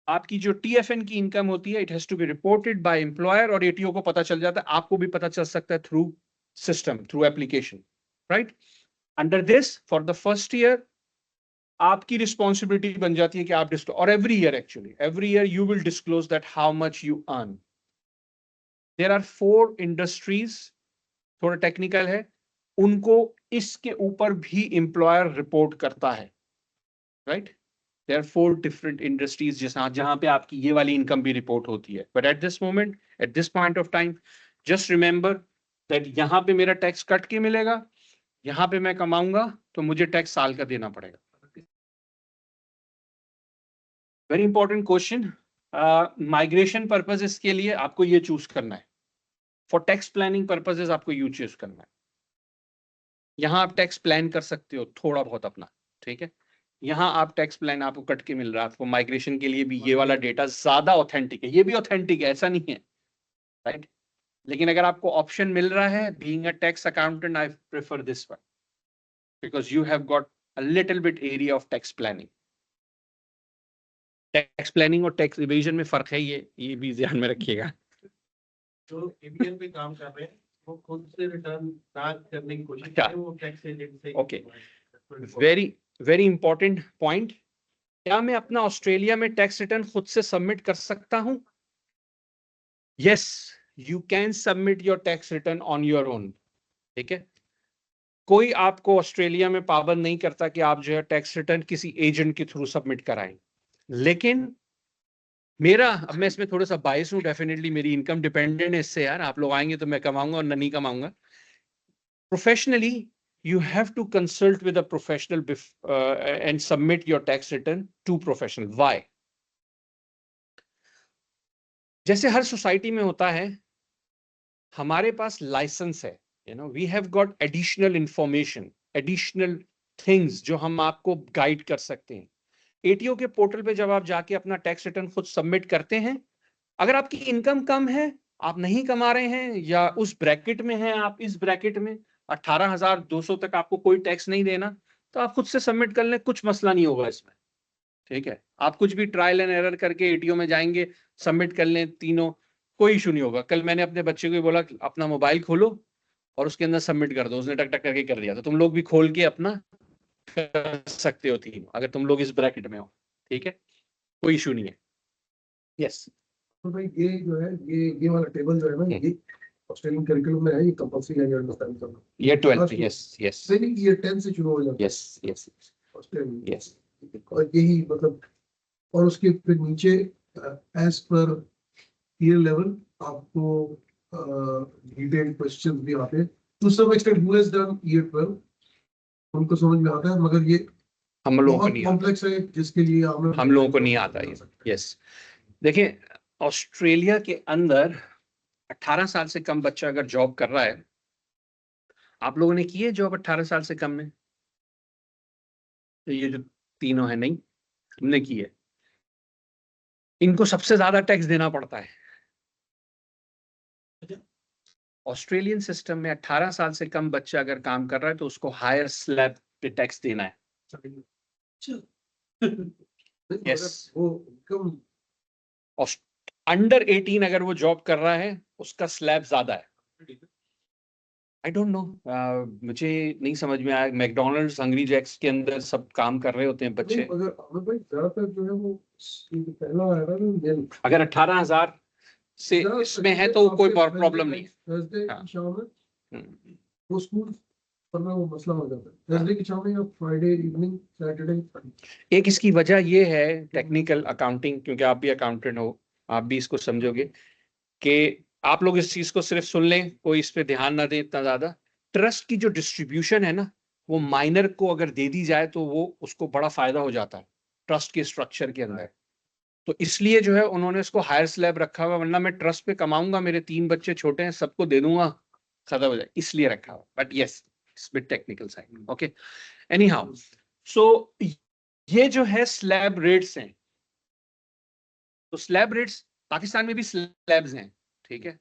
आपकी जो TFN की इनकम होती है, it has to be reported by employer, और ATO को पता चल जाता है, आपको भी पता चल सकता है through system, through application, right? Under this, for the first year, आपकी रिस्पॉन्सिबिलिटी बन जाती है कि आप डिस्क्लोज, और every year you will disclose that how much you earn. There are 4 industries, थोड़ा टेक्निकल है, उनको इसके ऊपर भी एम्प्लॉयर रिपोर्ट करता है, right? There are 4 different industries जहां पे आपकी ये वाली इनकम भी रिपोर्ट होती है. But at this moment, at this point of time, just remember that यहाँ पे मेरा टैक्स कट के मिलेगा, यहाँ पे मैं कमाऊंगा तो मुझे टैक्स साल का देना पड़ेगा. Very important question. Migration purposes के लिए आपको ये चूज करना है. फॉर टैक्स प्लानिंग पर्पसेस आपको यू चूज करना है. यहां आप टैक्स प्लान कर सकते हो थोड़ा बहुत अपना, ठीक है? यहां आप टैक्स प्लान आपको कट के मिल रहा है. आपको माइग्रेशन के लिए भी ये वाला डेटा ज्यादा ऑथेंटिक है, ये भी ऑथेंटिक है, ऐसा नहीं है, राइट? लेकिन अगर आपको ऑप्शन मिल रहा है, being a tax accountant, I prefer this one because you have got a little bit area of tax planning. Tax planning और टैक्स इवेजन में फर्क है, ये भी ध्यान में रखिएगा. जो एबीएन पे काम कर रहे हैं वो खुद से रिटर्न ना करने की कोशिश अच्छा. करें, वो टैक्स एजेंट से. Okay. Very important point. क्या मैं अपना ऑस्ट्रेलिया में टैक्स रिटर्न खुद से सबमिट कर सकता हूं? Yes, you can submit your tax return on your own. ठीक है, कोई आपको ऑस्ट्रेलिया में पाबंद नहीं करता कि आप जो है टैक्स रिटर्न किसी एजेंट के थ्रू सबमिट कराएं. लेकिन अब मैं इसमें थोड़ा सा बायस हूं, डेफिनेटली मेरी इनकम डिपेंडेंट है इससे. यार आप लोग आएंगे तो मैं कमाऊंगा और नहीं कमाऊंगा. Professionally you have to consult with a professional and submit your tax return to professional. Why? जैसे हर सोसाइटी में होता है, हमारे पास लाइसेंस है, we have got additional information, additional things जो हम आपको गाइड कर सकते हैं. एटीओ के पोर्टल पे जब आप जाके अपना टैक्स रिटर्न खुद सबमिट करते हैं, अगर आपकी इनकम कम है, आप नहीं कमा रहे हैं, या उस ब्रैकेट में हैं, आप इस ब्रैकेट में 18,200 तक आपको कोई टैक्स नहीं देना, तो आप खुद से सबमिट कर लें, कुछ मसला नहीं होगा इसमें. ठीक है, आप कुछ भी ट्रायल एंड एरर करके एटीओ में जाएंगे, सबमिट कर लें तीनों, कोई इशू नहीं होगा। कल मैंने अपने बच्चे को भी बोला कि अपना मोबाइल खोलो और उसके अंदर सबमिट कर दो, उसने टक टक करके कर दिया। तो तुम लोग भी खोल के अपना कर सकते हो तीन, अगर तुम लोग इस ब्रैकेट में हो, ठीक है, कोई इशू नहीं है। यस, तो भाई ये जो है, ये वाला टेबल जो है ना, ये ऑस्ट्रेलियन करिकुलम में है, ये कंपल्सरी है अंडरस्टैंड करना। ये 12 यस यस ट्रेनिंग ये 10 से शुरू हो जाता है यस यस ऑस्ट्रेलिया। यस। और यही मतलब, और उसके फिर नीचे एज पर ईयर लेवल आपको डिटेल क्वेश्चन भी आते हैं। To some extent who has done year 12 उनको समझ में आता है, मगर ये हम लोगों को बहुत नहीं आता, कॉम्प्लेक्स है जिसके लिए हम लोगों को नहीं आता ये। यस, देखिए ऑस्ट्रेलिया के अंदर 18 साल से कम बच्चा अगर जॉब कर रहा है, आप लोगों ने की है जॉब 18 साल से कम में? तो ये जो तीनों है, नहीं हमने की है, इनको सबसे ज्यादा टैक्स देना पड़ता है। ऑस्ट्रेलियन सिस्टम में 18 साल से कम बच्चा अगर काम कर रहा है तो उसको हायर स्लैब पे टैक्स देना है। यस, वो कम अंडर 18 अगर वो जॉब कर रहा है उसका स्लैब ज्यादा है। आई डोंट नो, मुझे नहीं समझ में आया। मैकडोनल्ड्स, हंग्री जैक्स के अंदर सब काम कर रहे होते हैं बच्चे। मगर अमित भाई ज्यादातर जो है वो पहला आया था ना, अगर 18,000 से इसमें है तो कोई प्रॉब्लम नहीं है। थर्सडे हाँ। की शाम में हम्म। वो स्कूल पढ़ना वो मसला हो जाता है। थर्सडे की शाम में या फ्राइडे इवनिंग, सैटरडे। एक इसकी वजह ये है टेक्निकल अकाउंटिंग, क्योंकि आप भी अकाउंटेंट हो, आप भी इसको समझोगे कि आप लोग इस चीज को सिर्फ सुन लें, कोई इस पे ध्यान ना दें इतना ज्यादा। ट्रस्ट की जो डिस्ट्रीब्यूशन है ना, वो माइनर को अगर दे दी जाए तो वो उसको बड़ा फायदा हो जाता है ट्रस्ट के स्ट्रक्चर के अंदर। तो इसलिए जो है उन्होंने इसको हायर स्लैब रखा हुआ, वरना मैं ट्रस्ट पे कमाऊंगा, मेरे 3 बच्चे छोटे हैं, सबको दे दूंगा, खत्म हो जाए, इसलिए रखा हुआ। But yes, it's bit technical side. Okay, anyhow, so ये जो है स्लैब रेट्स हैं। तो स्लैब रेट्स पाकिस्तान में भी स्लैब्स हैं, ठीक है।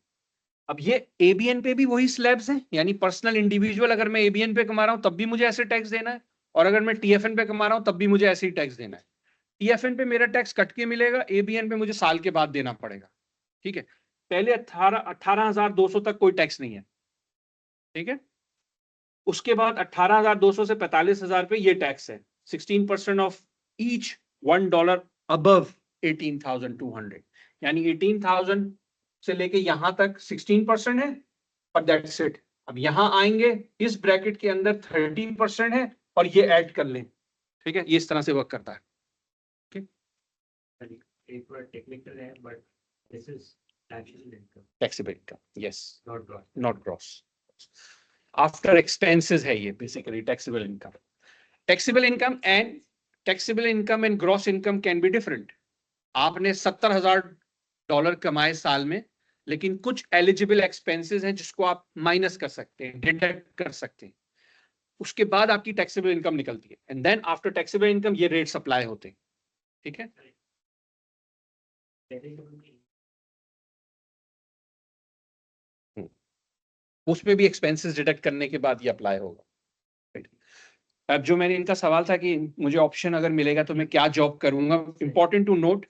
अब ये एबीएन पे भी वही स्लैब्स हैं, यानी पर्सनल इंडिविजुअल अगर मैं एबीएन पे कमा रहा हूं तब भी मुझे ऐसे टैक्स देना है, और अगर मैं टीएफएन पे कमा रहा हूं तब भी मुझे ऐसे ही टैक्स देना है। टीएफएन पे मेरा टैक्स कट के मिलेगा, एबीएन पे मुझे साल के बाद देना पड़ेगा, ठीक है। पहले 18,200 तक कोई टैक्स नहीं है, ठीक है। उसके बाद 18,200 से 45,000 पे ये टैक्स है, 16% ऑफ ईच $1 अबव 18,200, यानी 18,000 से लेके यहां तक 16% है, और दैट्स इट। अब यहां आएंगे, इस ब्रैकेट के अंदर 13% है, और ये ऐड कर लें, ठीक है। ये इस तरह से वर्क करता है। एक थोड़ा टेक्निकल है, but this is taxable income, taxable income, yes, not gross. Not gross, after expenses है ये basically taxable income. Taxable income and gross income can be different. आपने $70,000 कमाए साल में, लेकिन कुछ एलिजिबल एक्सपेंसेस हैं जिसको आप माइनस कर सकते हैं, डिडक्ट कर सकते हैं, उसके बाद आपकी टैक्सेबल इनकम निकलती है, and then after taxable income ये रेट्स अप्लाई होते हैं, ठीक है। उसमें भी एक्सपेंसेस डिडक्ट करने के बाद ये अप्लाई होगा। अब जो मैंने इनका सवाल था कि मुझे ऑप्शन अगर मिलेगा तो मैं क्या जॉब करूंगा, इंपॉर्टेंट टू नोट,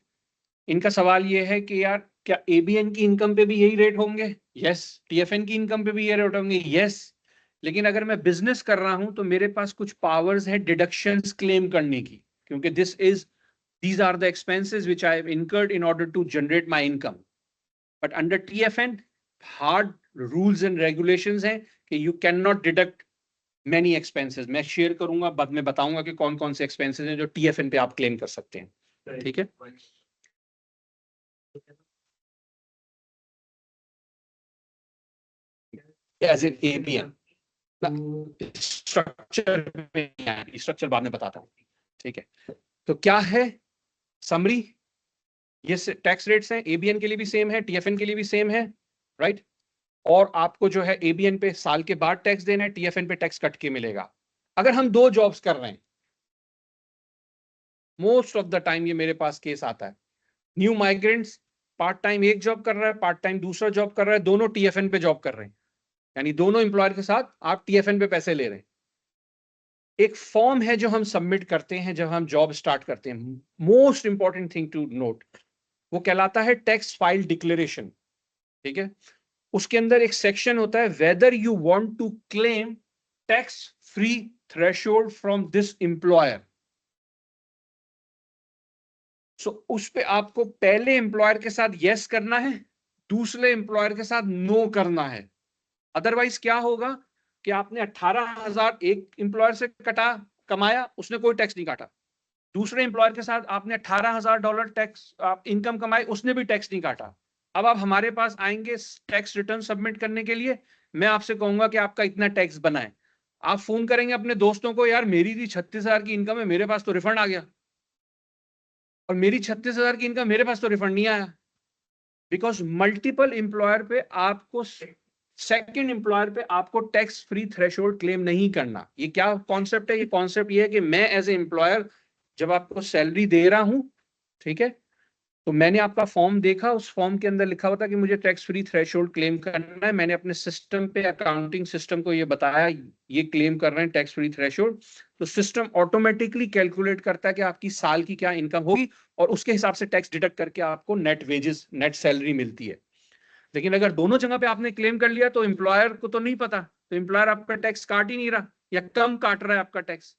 इनका सवाल ये है कि यार क्या एबीएन की इनकम पे भी यही रेट होंगे? यस। टीएफएन की इनकम पे भी ये रेट होंगे? यस। लेकिन अगर मैं बिजनेस कर रहा हूं तो मेरे पास कुछ पावर्स है डिडक्शंस क्लेम करने की, क्योंकि these are the expenses which I have incurred in order to generate my income. But under TFN, hard rules and regulations हैं कि you cannot deduct many expenses. मैं शेयर करूंगा, बाद में बताऊंगा कि कौन कौन से expenses हैं जो TFN पे आप क्लेम कर सकते हैं, ठीक है। As in ABN स्ट्रक्चर में, स्ट्रक्चर बाद में बताता हूं, ठीक है। तो क्या है समरी, ये टैक्स रेट्स हैं, एबीएन के लिए भी सेम है, टीएफएन के लिए भी सेम है, राइट। और आपको जो है एबीएन पे साल के बाद टैक्स देना है, टीएफएन पे टैक्स कट के मिलेगा। अगर हम 2 जॉब्स कर रहे हैं, मोस्ट ऑफ द टाइम ये मेरे पास केस आता है, न्यू माइग्रेंट्स पार्ट टाइम एक जॉब कर रहा है, पार्ट टाइम दूसरा जॉब कर रहा है, दोनों टीएफएन पे जॉब कर रहे हैं, यानी दोनों एम्प्लॉयर के साथ आप टीएफएन पे पैसे ले रहे हैं। एक फॉर्म है जो हम सबमिट करते हैं जब हम जॉब स्टार्ट करते हैं, most important thing to note, वो कहलाता है टैक्स फाइल डिक्लेरेशन। ठीक है, उसके अंदर एक सेक्शन होता है whether you want to claim tax free threshold from this employer. So उस पे आपको पहले एम्प्लॉयर के साथ यस करना है, दूसरे एम्प्लॉयर के साथ नो करना है। अदरवाइज क्या होगा कि आपने 18,000 एक एम्प्लॉयर से कमाया, उसने कोई टैक्स नहीं काटा। दूसरे एम्प्लॉयर के साथ आपने $18,000 टैक्स इनकम कमाई, उसने भी टैक्स नहीं काटा। अब आप हमारे पास आएंगे टैक्स रिटर्न सबमिट करने के लिए, मैं आपसे कहूंगा कि आपका इतना टैक्स बना है। आप फोन करेंगे अपने दोस्तों को, यार मेरी थी 36,000 की इनकम है, मेरे पास तो रिफंड आ गया, और मेरी 36,000 की इनकम, मेरे पास तो रिफंड नहीं आया। बिकॉज मल्टीपल एम्प्लॉयर पे आपको, सेकंड एम्प्लॉयर पे आपको टैक्स फ्री थ्रेशोल्ड क्लेम नहीं करना। ये क्या कॉन्सेप्ट है? ये कॉन्सेप्ट ये है कि मैं एज ए एम्प्लॉयर जब आपको सैलरी दे रहा हूं, ठीक है, तो मैंने आपका फॉर्म देखा, उस फॉर्म के अंदर लिखा हुआ था कि मुझे टैक्स फ्री थ्रेशोल्ड क्लेम करना है। मैंने अपने सिस्टम पे, अकाउंटिंग सिस्टम को ये बताया, ये क्लेम कर रहे हैं टैक्स फ्री थ्रेशोल्ड, तो सिस्टम ऑटोमेटिकली कैलकुलेट करता है कि आपकी साल की क्या इनकम होगी, और उसके हिसाब से टैक्स डिडक्ट करके आपको नेट वेजेस, नेट सैलरी मिलती है। लेकिन अगर दोनों जगह पे आपने क्लेम कर लिया तो एम्प्लॉयर को तो नहीं पता, तो एम्प्लॉयर आपका टैक्स काट ही नहीं रहा या कम काट रहा है आपका टैक्स।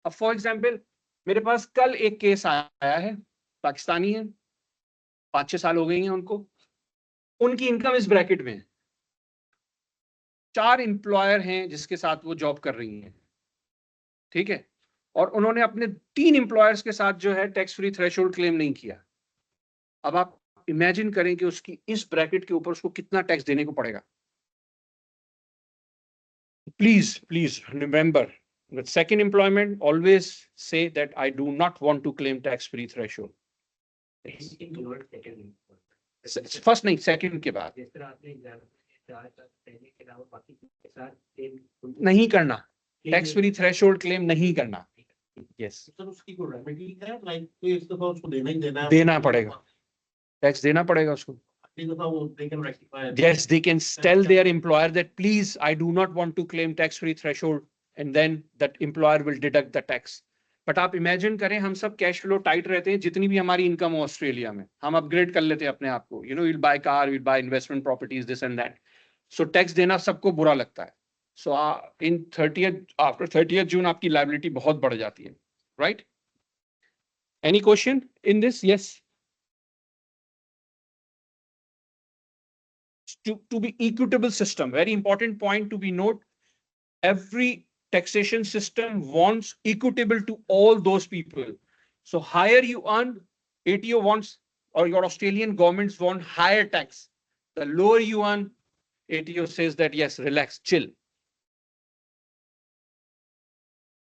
अब फॉर एग्जाम्पल मेरे पास कल एक केस आया है, पाकिस्तानी है, 5-6 साल हो गई हैं उनको, उनकी इनकम इस ब्रैकेट में है, 4 एम्प्लॉयर हैं जिसके साथ वो जॉब कर रही हैं, ठीक है, और उन्होंने अपने 3 एम्प्लॉयर्स के साथ जो है टैक्स फ्री थ्रेशोल्ड क्लेम नहीं किया। अब आप इमेजिन करें कि उसकी इस ब्रैकेट के ऊपर उसको कितना टैक्स देने को पड़ेगा। Please remember with second employment, always say that I do not want to claim tax-free threshold. First नहीं, second के बाद जिस तरह आपने एग्जाम पहले के अलावा बाकी के साथ नहीं करना, tax-free threshold claim नहीं करना। Yes, सर उसकी कोई रेमेडी है, लाइक कोई इस दफा उसको देना ही देना है? देना पड़ेगा, टैक्स देना पड़ेगा उसको। अगली दफा वो they can rectify. Yes, they can tell their employer that please, I do not want to claim tax-free threshold, and then that employer will deduct the tax. But आप इमेजिन करें, हम सब कैश फ्लो टाइट रहते हैं, जितनी भी हमारी इनकम हो ऑस्ट्रेलिया में, हम अपग्रेड कर लेते हैं अपने आप को, you know, will by car, will by investment properties, this and that. So tax देना सबको बुरा लगता है। सो इन 30th, आफ्टर 30th जून आपकी लायबिलिटी बहुत बढ़ जाती है, right? Any question in this? Yes. To be equitable system, very important point to be note, every taxation system wants equitable to all those people. So higher you earn, ATO wants, or your Australian governments want higher tax. The lower you earn, ATO says that yes, relax, chill.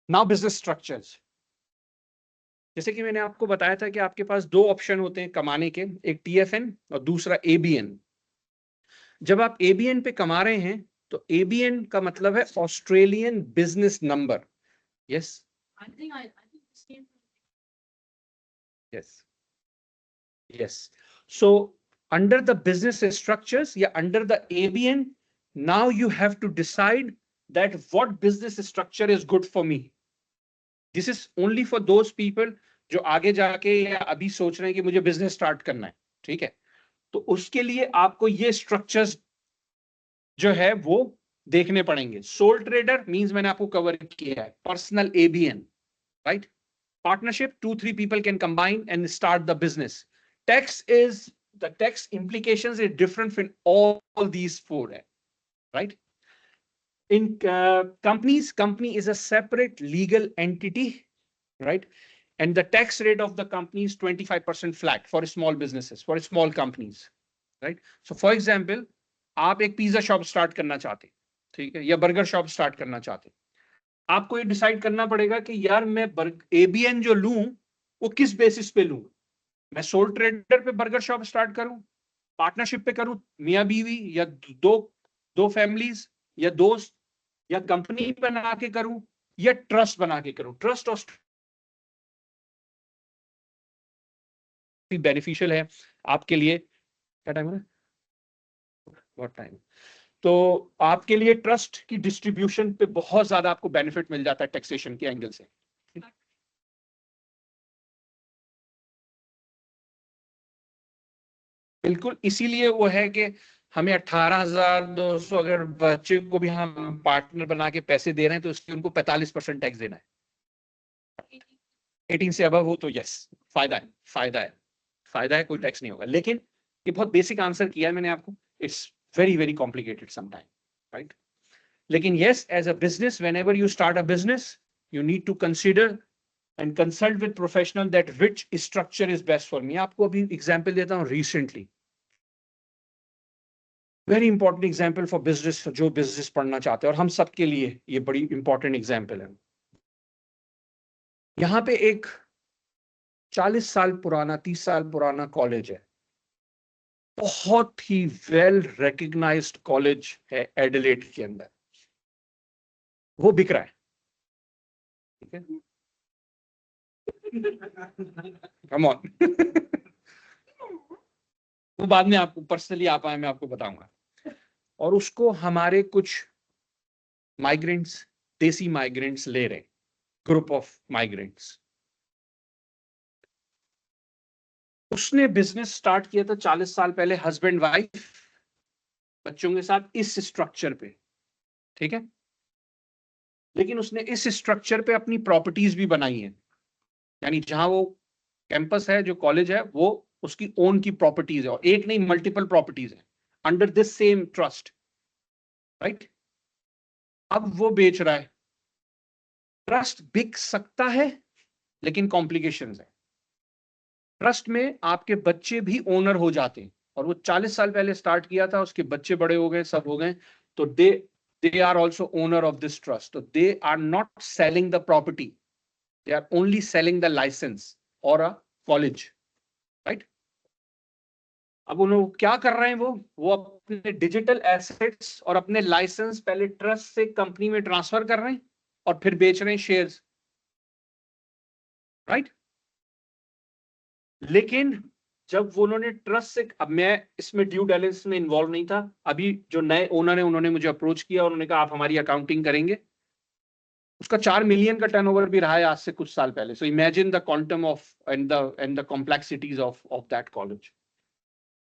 Now business structures. जैसे कि मैंने आपको बताया था कि आपके पास 2 ऑप्शन होते हैं कमाने के, एक TFN और दूसरा ABN। जब आप ABN पे कमा रहे हैं तो ABN का मतलब है Australian business number. Yes, I think this came yes, yes. So under the business structures या under the ABN, now you have to decide that what business structure is good for me. This is only for those people जो आगे जाके या अभी सोच रहे हैं कि मुझे बिजनेस स्टार्ट करना है, ठीक है, तो उसके लिए आपको ये स्ट्रक्चर्स जो है वो देखने पड़ेंगे। सोल ट्रेडर मींस मैंने आपको कवर किया है, personal ABN, right? Partnership, 2-3 people can combine and start the business. The tax implications is different in all these 4, right? In companies, company is a separate legal entity, right? And the tax rate of the company is 25% flat for small businesses, for small companies, right? So for example, आप एक पिज्जा शॉप स्टार्ट करना चाहते, ठीक है, या बर्गर शॉप स्टार्ट करना चाहते, आपको ये डिसाइड करना पड़ेगा कि यार मैं ABN जो लूं वो किस बेसिस पे लूं। मैं सोल ट्रेडर पे बर्गर शॉप स्टार्ट करूं, पार्टनरशिप पे करूं, मियां बीवी या दो फैमिलीज या दोस्त, या कंपनी बना के करूं, या ट्रस्ट बना के करूं। ट्रस्ट बेनिफिशियल है आपके लिए। क्या टाइम है? बहुत टाइम। तो आपके लिए ट्रस्ट की डिस्ट्रीब्यूशन पे बहुत ज्यादा आपको बेनिफिट मिल जाता है टैक्सेशन के एंगल से। बिल्कुल, इसीलिए वो है कि हमें 18,200 अगर बच्चे को भी हम पार्टनर बना के पैसे दे रहे हैं तो उसके उनको 45% टैक्स देना है। 18 से अबव हो तो यस, फायदा है, फायदा है, फायदा है, कोई टैक्स नहीं होगा। लेकिन ये बहुत बेसिक आंसर किया है मैंने आपको, it's very very complicated sometime, right? लेकिन yes, as a business, whenever you start a business, you need to consider and consult with professional that which structure is best for me. आपको अभी एग्जांपल देता हूं recently, very important example for business, जो बिजनेस पढ़ना चाहते हैं और हम सबके लिए ये बड़ी इंपॉर्टेंट एग्जाम्पल है। यहां पे एक 40 साल पुराना, 30 साल पुराना कॉलेज है, बहुत ही वेल रिकग्नाइज्ड कॉलेज है एडिलेड के अंदर, वो बिक रहा है, ठीक है? Come on. वो बाद में आपको पर्सनली आप आए, मैं आपको बताऊंगा। और उसको हमारे कुछ माइग्रेंट्स, देसी माइग्रेंट्स ले रहे, ग्रुप ऑफ माइग्रेंट्स। उसने बिजनेस स्टार्ट किया था 40 साल पहले, हस्बैंड वाइफ बच्चों के साथ, इस स्ट्रक्चर पे, ठीक है? लेकिन उसने इस स्ट्रक्चर पे अपनी प्रॉपर्टीज भी बनाई है, यानी जहां वो कैंपस है, जो कॉलेज है, वो उसकी ओन की प्रॉपर्टीज है, और एक नहीं मल्टीपल प्रॉपर्टीज है under this same trust, right? अब वो बेच रहा है। ट्रस्ट बिक सकता है, लेकिन कॉम्प्लिकेशंस है। ट्रस्ट में आपके बच्चे भी ओनर हो जाते हैं, और वो 40 साल पहले स्टार्ट किया था, उसके बच्चे बड़े हो गए, सब हो गए, तो they are also owner of this trust. तो they are not selling the property, they are only selling the licence और अ कॉलेज, राइट? अब उन लोग क्या कर रहे हैं, वो अपने डिजिटल एसेट्स और अपने लाइसेंस पहले ट्रस्ट से कंपनी में ट्रांसफर कर रहे हैं और फिर बेच रहे हैं शेयर्स, राइट? लेकिन जब वो उन्होंने ट्रस्ट से, अब मैं इसमें ड्यू डिलिजेंस में इन्वॉल्व नहीं था, अभी जो नए ओनर है उन्होंने मुझे अप्रोच किया, उन्होंने कहा आप हमारी अकाउंटिंग करेंगे। उसका 4 मिलियन का टर्नओवर भी रहा है आज से कुछ साल पहले। So imagine the quantum of and the complexities of that college.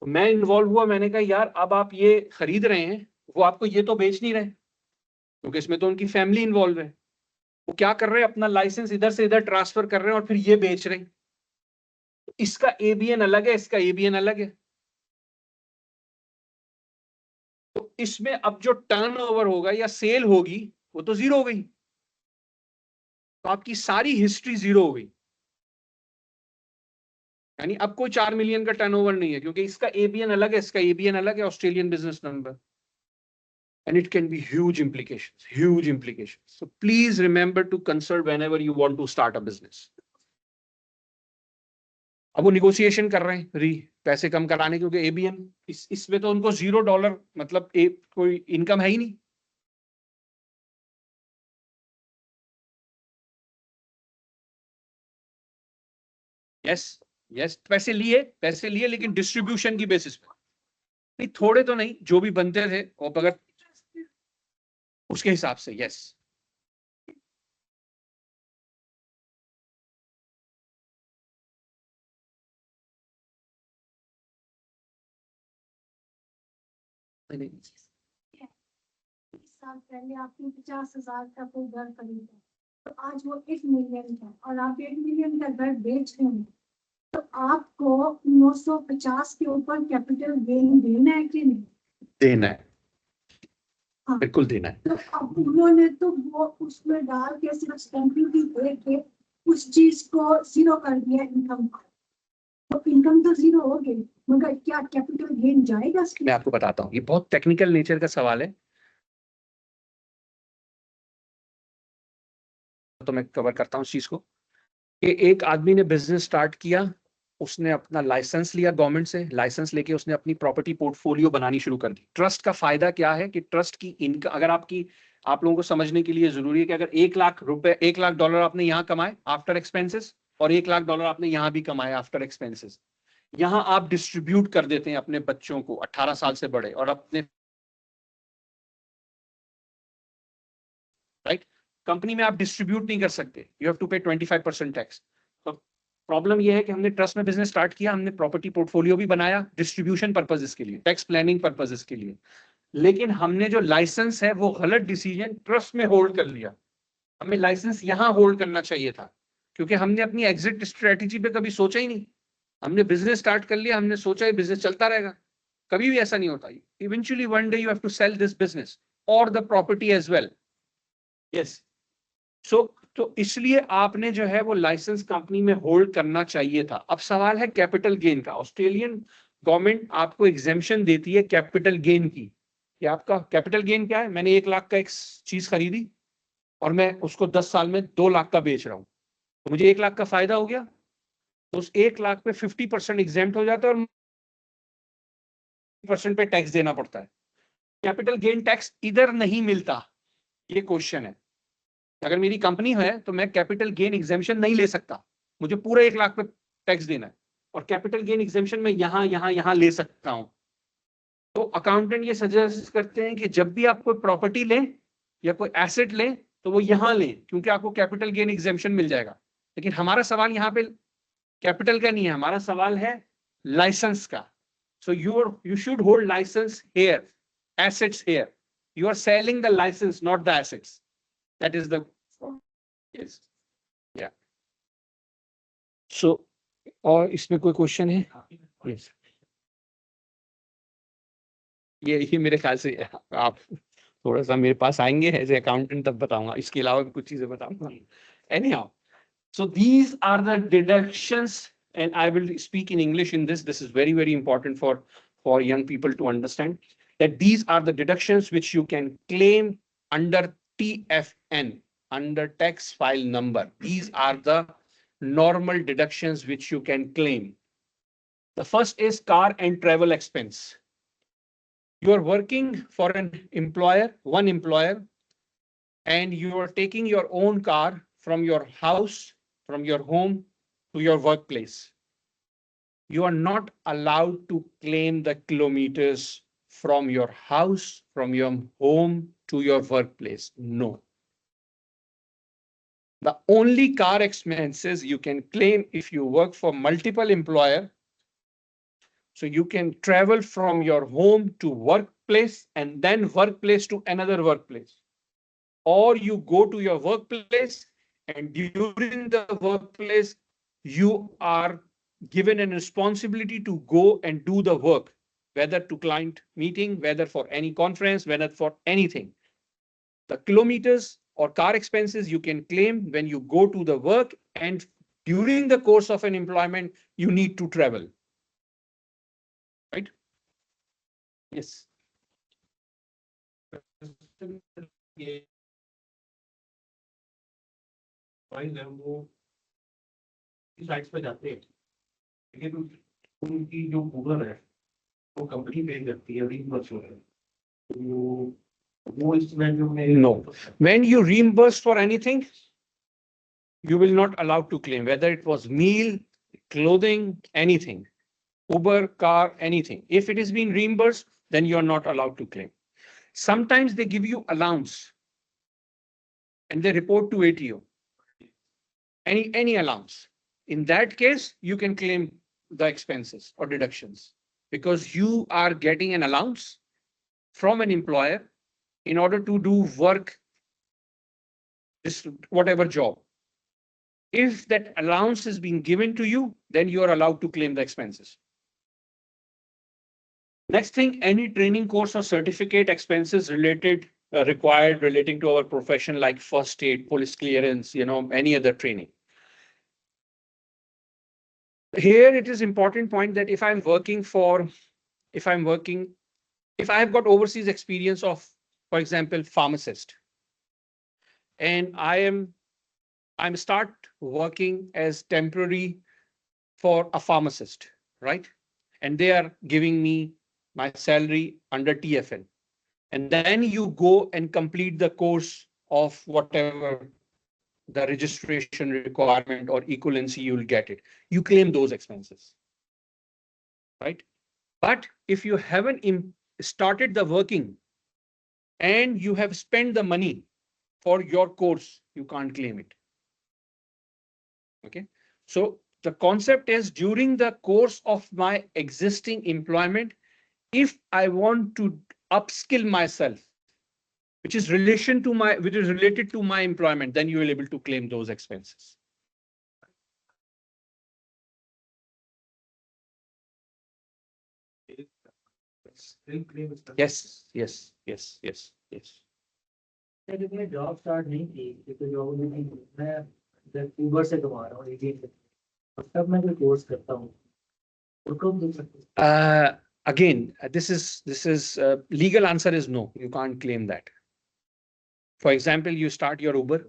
तो मैं इन्वॉल्व हुआ, मैंने कहा यार अब आप ये खरीद रहे हैं, वो आपको ये तो बेच नहीं रहे, क्योंकि इसमें तो उनकी फैमिली इन्वॉल्व है। वो क्या कर रहे हैं, अपना लाइसेंस इधर से इधर ट्रांसफर कर रहे हैं और फिर ये बेच रहे हैं। इसका एबीएन अलग है, इसका एबीएन अलग है। तो इसमें अब जो टर्नओवर होगा या सेल होगी, वो तो जीरो हो गई, तो आपकी सारी हिस्ट्री जीरो हो गई। यानी अब कोई 4 मिलियन का टर्नओवर नहीं है, क्योंकि इसका एबीएन अलग है, इसका एबीएन अलग है, Australian business number. And it can be huge implications, huge implications. So please remember to consult whenever you want to start a business. अब वो निगोशिएशन कर रहे हैं पैसे कम कराने, क्योंकि एबीएन इसमें तो उनको $0 मतलब कोई इनकम है ही नहीं। यस यस, पैसे लिए लेकिन डिस्ट्रीब्यूशन की बेसिस पे नहीं, थोड़े तो नहीं, जो भी बनते थे वो अगर उसके हिसाब से। यस, इस साल पहले आपने 50,000 का कोई घर खरीदा, तो आज वो 1 मिलियन का, और आप 1 मिलियन का घर बेच रहे हैं, तो आपको 950 के ऊपर कैपिटल गेन देना है कि नहीं? देना है, हाँ। बिल्कुल देना है। तो अब उन्होंने तो वो उसमें डाल के सिर्फ स्टैंपिंग की दे के उस चीज को जीरो कर दिया, इनकम को। तो इनकम तो जीरो हो गई, मगर क्या कैपिटल गेन जाएगा इसमें? मैं आपको बताता हूँ, ये बहुत टेक्निकल नेचर का सवाल है, तो मैं कवर करता हूँ इस चीज को। कि एक आदमी ने बिजनेस स्टार्ट किया, उसने अपना लाइसेंस लिया गवर्नमेंट से, लाइसेंस लेके उसने अपनी प्रॉपर्टी पोर्टफोलियो बनानी शुरू कर दी। ट्रस्ट का फायदा क्या है कि ट्रस्ट की इनकम, अगर आप लोगों को समझने के लिए जरूरी है कि अगर $1 लाख आपने यहाँ कमाए आफ्टर एक्सपेंसेस, और $1 लाख आपने यहाँ भी कमाए आफ्टर एक्सपेंसेस, यहाँ आप डिस्ट्रीब्यूट कर देते हैं अपने बच्चों को 18 साल से बड़े, और अपने राइट कंपनी में आप डिस्ट्रीब्यूट नहीं कर सकते, यू हैव टू पे 25% टैक्स। तो प्रॉब्लम ये है कि हमने ट्रस्ट में बिजनेस स्टार्ट किया, हमने प्रॉपर्टी पोर्टफोलियो भी बनाया डिस्ट्रीब्यूशन पर्पजेस के लिए, टैक्स प्लानिंग पर्पजेस के लिए, लेकिन हमने जो लाइसेंस है वो गलत डिसीजन ट्रस्ट में होल्ड कर लिया। हमें लाइसेंस यहां होल्ड करना चाहिए था, क्योंकि हमने अपनी एग्जिट स्ट्रेटेजी पे कभी सोचा ही नहीं। हमने बिजनेस स्टार्ट कर लिया, हमने सोचा है बिजनेस चलता रहेगा, कभी भी ऐसा नहीं होता। Eventually one day you have to sell this business और the property as well. Yes, so तो इसलिए आपने जो है वो लाइसेंस कंपनी में होल्ड करना चाहिए था। अब सवाल है कैपिटल गेन का। ऑस्ट्रेलियन गवर्नमेंट आपको एग्जेम्पशन देती है कैपिटल गेन की, कि आपका कैपिटल गेन क्या है। मैंने 1 लाख का एक चीज खरीदी और मैं उसको 10 साल में 2 लाख का बेच रहा हूं, तो मुझे 1 लाख का फायदा हो गया, तो उस 1 लाख पे 50% एग्जेम्प्ट हो जाता है और % पे टैक्स देना पड़ता है। कैपिटल गेन टैक्स इधर नहीं मिलता, ये क्वेश्चन है। अगर मेरी कंपनी है तो मैं कैपिटल गेन एग्जेम्पशन नहीं ले सकता, मुझे पूरे 1 लाख पे टैक्स देना है, और कैपिटल गेन एग्जेम्पशन में यहां ले सकता हूं। तो अकाउंटेंट ये सजेस्ट करते हैं कि जब भी आप कोई प्रॉपर्टी लें या कोई एसेट लें तो वो यहां लें, क्योंकि आपको कैपिटल गेन एग्जेम्पशन मिल जाएगा। लेकिन हमारा सवाल यहाँ पे कैपिटल का नहीं है, हमारा सवाल है लाइसेंस का। So you should hold licence here, assets here. You are selling the licence, not the assets. That is the yes, yeah. So, और इसमें कोई क्वेश्चन है? Yes. ये मेरे ख्याल से आप थोड़ा सा मेरे पास आएंगे एज ए अकाउंटेंट तब बताऊंगा, इसके अलावा भी कुछ चीजें बताऊंगा। Anyhow, so these are the deductions, and I will speak in English in this. This is very, very important for young people to understand that these are the deductions which you can claim under TFN, under tax file number. These are the normal deductions which you can claim. The first is car and travel expense. You are working for an employer, one employer, and you are taking your own car from your house, from your home to your workplace. You are not allowed to claim the kilometers from your house, from your home to your workplace. No. The only car expenses you can claim if you work for multiple employer. So you can travel from your home to workplace and then workplace to another workplace. Or you go to your workplace and during the workplace, you are given a responsibility to go and do the work, whether to client meeting, whether for any conference, whether for anything. The kilometers or car expenses you can claim when you go to the work, and during the course of an employment, you need to travel. Right? Yes. File है वो साइट्स पे जाते हैं, लेकिन उनकी जो गूगल है वो कंपनी पे करती है, रीइंबर्स हो रहा है। वो इसमें जो No. When you reimburse for anything, you will not allowed to claim, whether it was meal, clothing, anything, Uber, car, anything. If it is being reimbursed, then you are not allowed to claim. Sometimes they give you allowance and they report to ATO. Any allowance. In that case, you can claim the expenses or deductions because you are getting an allowance from an employer in order to do work, this whatever job. If that allowance is being given to you, then you are allowed to claim the expenses. Next thing, any training course or certificate expenses required relating to our profession, like first aid, police clearance, any other training. Here it is important point that if I have got overseas experience of, for example, pharmacist, and I'm start working as temporary for a pharmacist, right? And they are giving me my salary under TFN. And then you go and complete the course of whatever the registration requirement or equivalency, you will get it. You claim those expenses, right? But if you haven't started the working and you have spent the money for your course, you can't claim it. Okay. So the concept is during the course of my existing employment, if I want to upskill myself, which is related to my employment, then you will be able to claim those expenses. Still claim expenses. Yes, yes, yes, yes, yes. जब मैंने जॉब स्टार्ट नहीं की तो जॉब नहीं की, मैं जब ऊबर से कमा रहा हूँ एटीएम से, तब मैं कोई कोर्स करता हूँ तो कब दे सकते हैं? Again, this is legal answer is no, you can't claim that. For example, you start your Uber,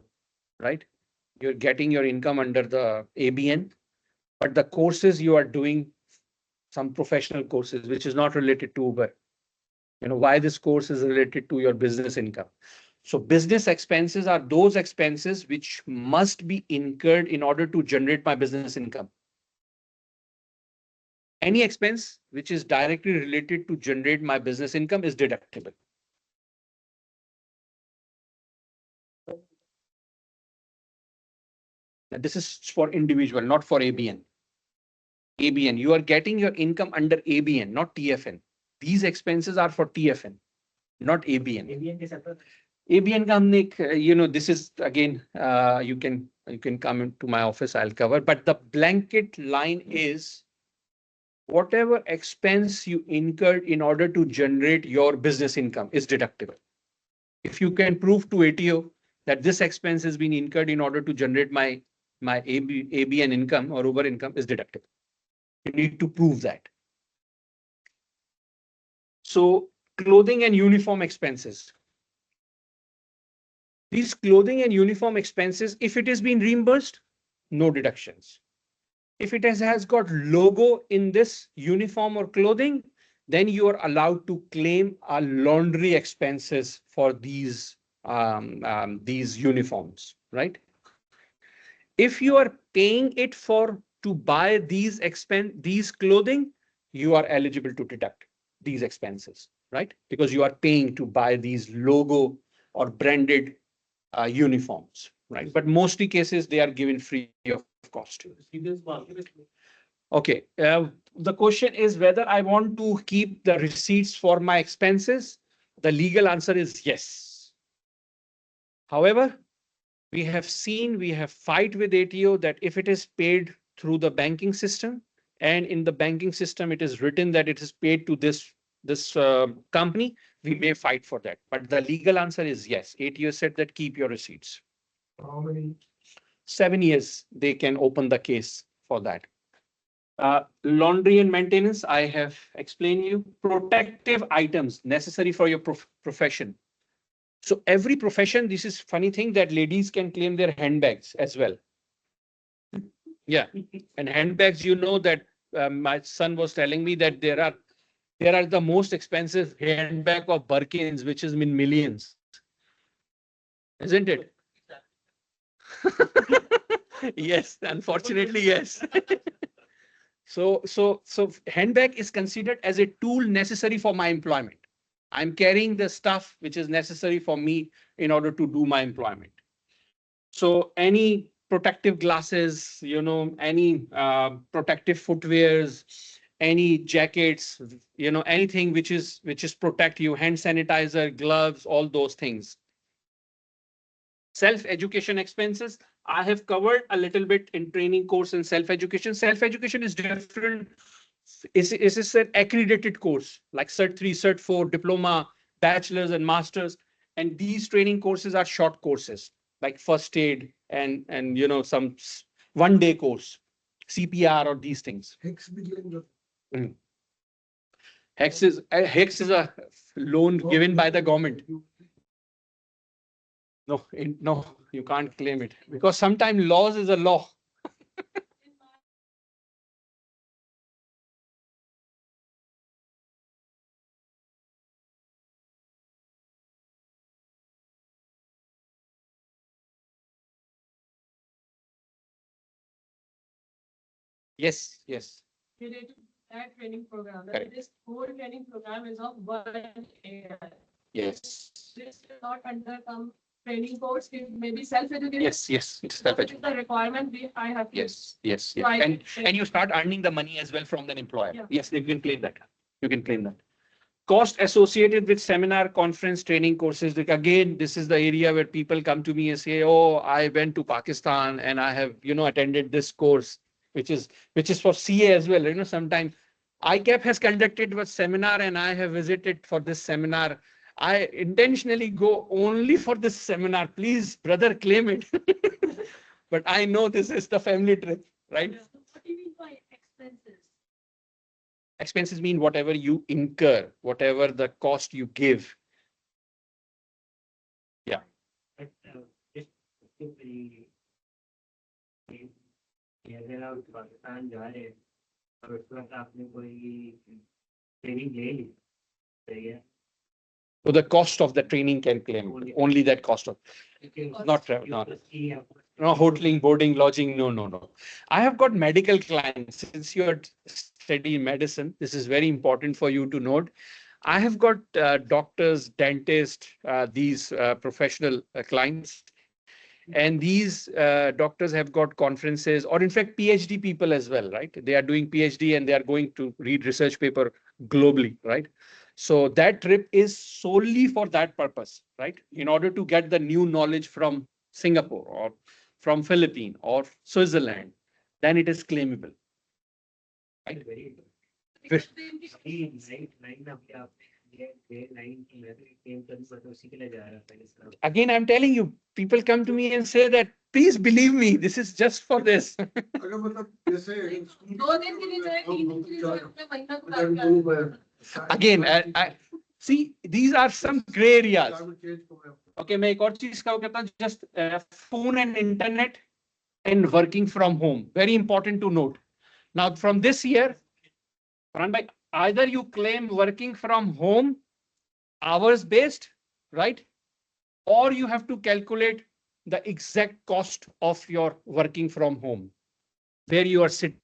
right? You're getting your income under the ABN, but the courses you are doing, some professional courses, which is not related to Uber. You know why this course is related to your business income. So business expenses are those expenses which must be incurred in order to generate my business income. Any expense which is directly related to generate my business income is deductible. Now, this is for individual, not for ABN. ABN, you are getting your income under ABN, not TFN. These expenses are for TFN, not ABN. ABN के सेपरेट ABN का हमने एक, this is again, you can come into my office, I'll cover, but the blanket line is whatever expense you incurred in order to generate your business income is deductible. If you can prove to ATO that this expense has been incurred in order to generate my ABN income or Uber income is deductible. You need to prove that. So clothing and uniform expenses. These clothing and uniform expenses, if it has been reimbursed, no deductions. If it has got logo in this uniform or clothing, then you are allowed to claim a laundry expenses for these uniforms, right? If you are paying it to buy these clothing, you are eligible to deduct these expenses, right? Because you are paying to buy these logo or branded uniforms, right? But mostly cases they are given free of cost. Okay, the question is whether I want to keep the receipts for my expenses. The legal answer is yes. However, we have fight with ATO that if it is paid through the banking system and in the banking system it is written that it is paid to this company, we may fight for that. But the legal answer is yes. ATO said that keep your receipts. How many? 7 years they can open the case for that. Laundry and maintenance, I have explained you. Protective items necessary for your profession. So every profession, this is funny thing that ladies can claim their handbags as well. Yeah, and handbags, that my son was telling me that there are the most expensive handbag of Birkins, which is in millions. Isn't it? Yes, unfortunately, yes. So handbag is considered as a tool necessary for my employment. I'm carrying the stuff which is necessary for me in order to do my employment. So any protective glasses, any protective footwears, any jackets, anything which is protect you, hand sanitizer, gloves, all those things. Self-education expenses, I have covered a little bit in training course and self-education. Self-education is different. It's an accredited course like Cert 3, Cert 4, diploma, bachelor's and master's. And these training courses are short courses like first aid and some one-day course, CPR or these things. Hex begin Hex is a loan given by the government. No, you can't claim it because sometimes laws is a law. Yes. Related to that training program, Correct. this whole training program is of 1 year. Yes. This does not under training course, it may be self-educated. Yes, it's So self it is the requirement I have. to- Yes. So I And can- you start earning the money as well from the employer. Yeah. Yes, you can claim that. You can claim that. Cost associated with seminar, conference, training courses. Like, again, this is the area where people come to me and say, "Oh, I went to Pakistan and I have, attended this course, which is for CA as well." Sometimes ICAP has conducted a seminar and I have visited for this seminar. I intentionally go only for this seminar. Please, brother, claim it. But I know this is the family trip, right? What do you mean by expenses? Expenses mean whatever you incur, whatever the cost you give. But if the अगर आप पाकिस्तान जा रहे हैं और उस वक्त आपने कोई ट्रेनिंग ले ली सही है So the cost of the training can claim only that cost of not travel, no hoteling, boarding, lodging. No. I have got medical clients. Since you are studying medicine, this is very important for you to note. I have got doctors, dentists, these professional clients. And these doctors have got conferences, or in fact, PhD people as well, right? They are doing PhD and they are going to read research paper globally, right? So that trip is solely for that purpose, right? In order to get the new knowledge from Singapore or from Philippines or Switzerland, then it is claimable. Right? Because Again, I'm telling you, people come to me and say that, please believe me, this is just for this. अगर मतलब जैसे 2 दिन के लिए जाए, 3 दिन के लिए जाए, अपने महीना को लग जाए। Again, I see, these are some gray areas. Okay, मैं एक और चीज का कहता हूँ, just phone and internet and working from home. Very important to note. Now, from this year, Farhan bhai, either you claim working from home, hours based, right? Or you have to calculate the exact cost of your working from home, where you are sitting,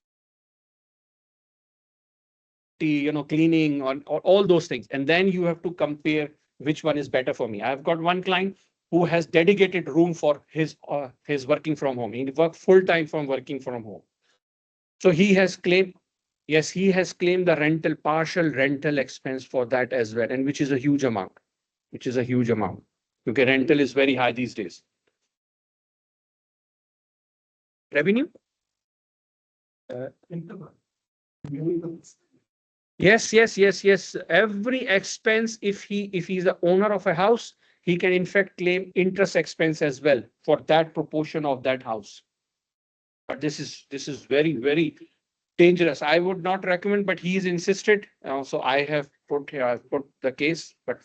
cleaning or all those things. And then you have to compare which one is better for me. I've got one client who has dedicated room for his working from home. He works full time from working from home. So he has claimed, yes, he has claimed the partial rental expense for that as well, and which is a huge amount, Okay, rental is very high these days. Revenue? Yes. Every expense, if he's the owner of a house, he can in fact claim interest expense as well for that proportion of that house. But this is very, very dangerous. I would not recommend, but he's insisted. So I have put the case, but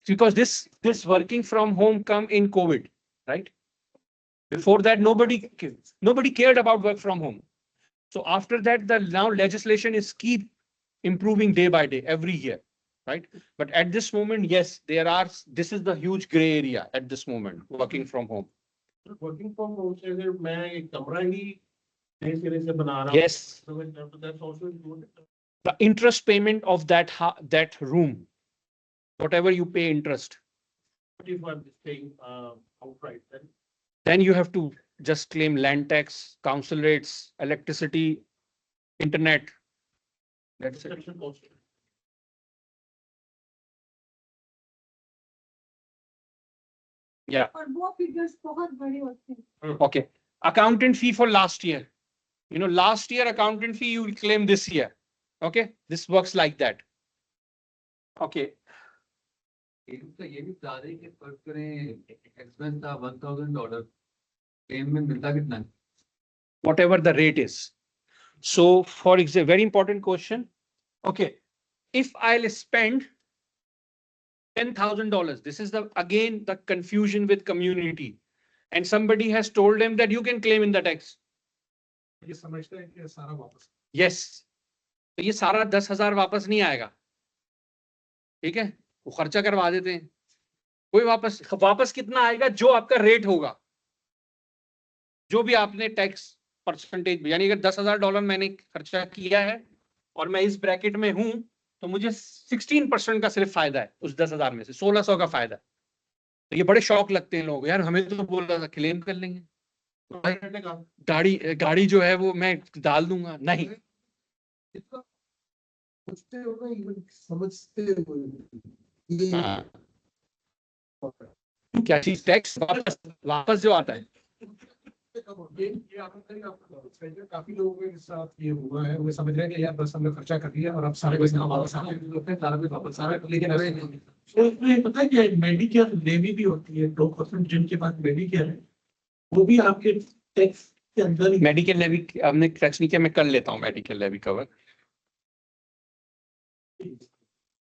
because this working from home come in COVID, right? Before that, nobody cared about work from home. So after that, the now legislation is keep improving day by day, every year, right? But at this moment, yes, this is the huge gray area at this moment, working from home. Working from home से अगर मैं एक कमरा ही नए सिरे से बना रहा हूँ, Yes, so that's also included. the interest payment of that room, whatever you pay interest, But if I'm staying outright, then you have to just claim land tax, council rates, electricity, internet. That's it. construction cost. Yeah. और वो figures बहुत बड़े होते हैं। Okay. Accountant fee for last year. Last year accountant fee you will claim this year. Okay. This works like that. Okay. ये भी बता दें कि फर्क करें एक्सपेंस था $1,000 क्लेम में मिलता कितना है Whatever the rate is. So for example, very important question. Okay. If I'll spend $10,000, this is again the confusion with community. And somebody has told them that you can claim in the tax. ये समझते हैं कि सारा वापस Yes. तो ये सारा 10,000 वापस नहीं आएगा. ठीक है, वो खर्चा करवा देते हैं. कोई वापस कितना आएगा? जो आपका रेट होगा, जो भी आपने टैक्स परसेंटेज, यानी अगर $10,000 मैंने खर्चा किया है और मैं इस ब्रैकेट में हूं, तो मुझे 16% का सिर्फ फायदा है उस 10,000 में से, 1600 का फायदा है। तो ये बड़े शौक लगते हैं लोग, यार हमें तो बोला था क्लेम कर लेंगे, तो भाई गाड़ी जो है वो मैं डाल दूंगा, नहीं। इतना सोचते हो ना, इवन समझते हो ये हाँ। क्या चीज? टैक्स वापस जो आता है। ये काफी लोगों के साथ ये हुआ है, वो समझ रहे हैं कि यार बस हमने खर्चा कर दिया और अब सारे पैसे वापस आ गए, सारा कुछ वापस आ रहा है, लेकिन ऐसे नहीं। तो इसमें पता है क्या, मेडिकेयर लेवी भी होती है 2%, जिनके पास मेडिकेयर है वो भी आपके टैक्स के अंदर ही। मेडिकल लेवी हमने टच नहीं किया, मैं कर लेता हूँ मेडिकल लेवी कवर।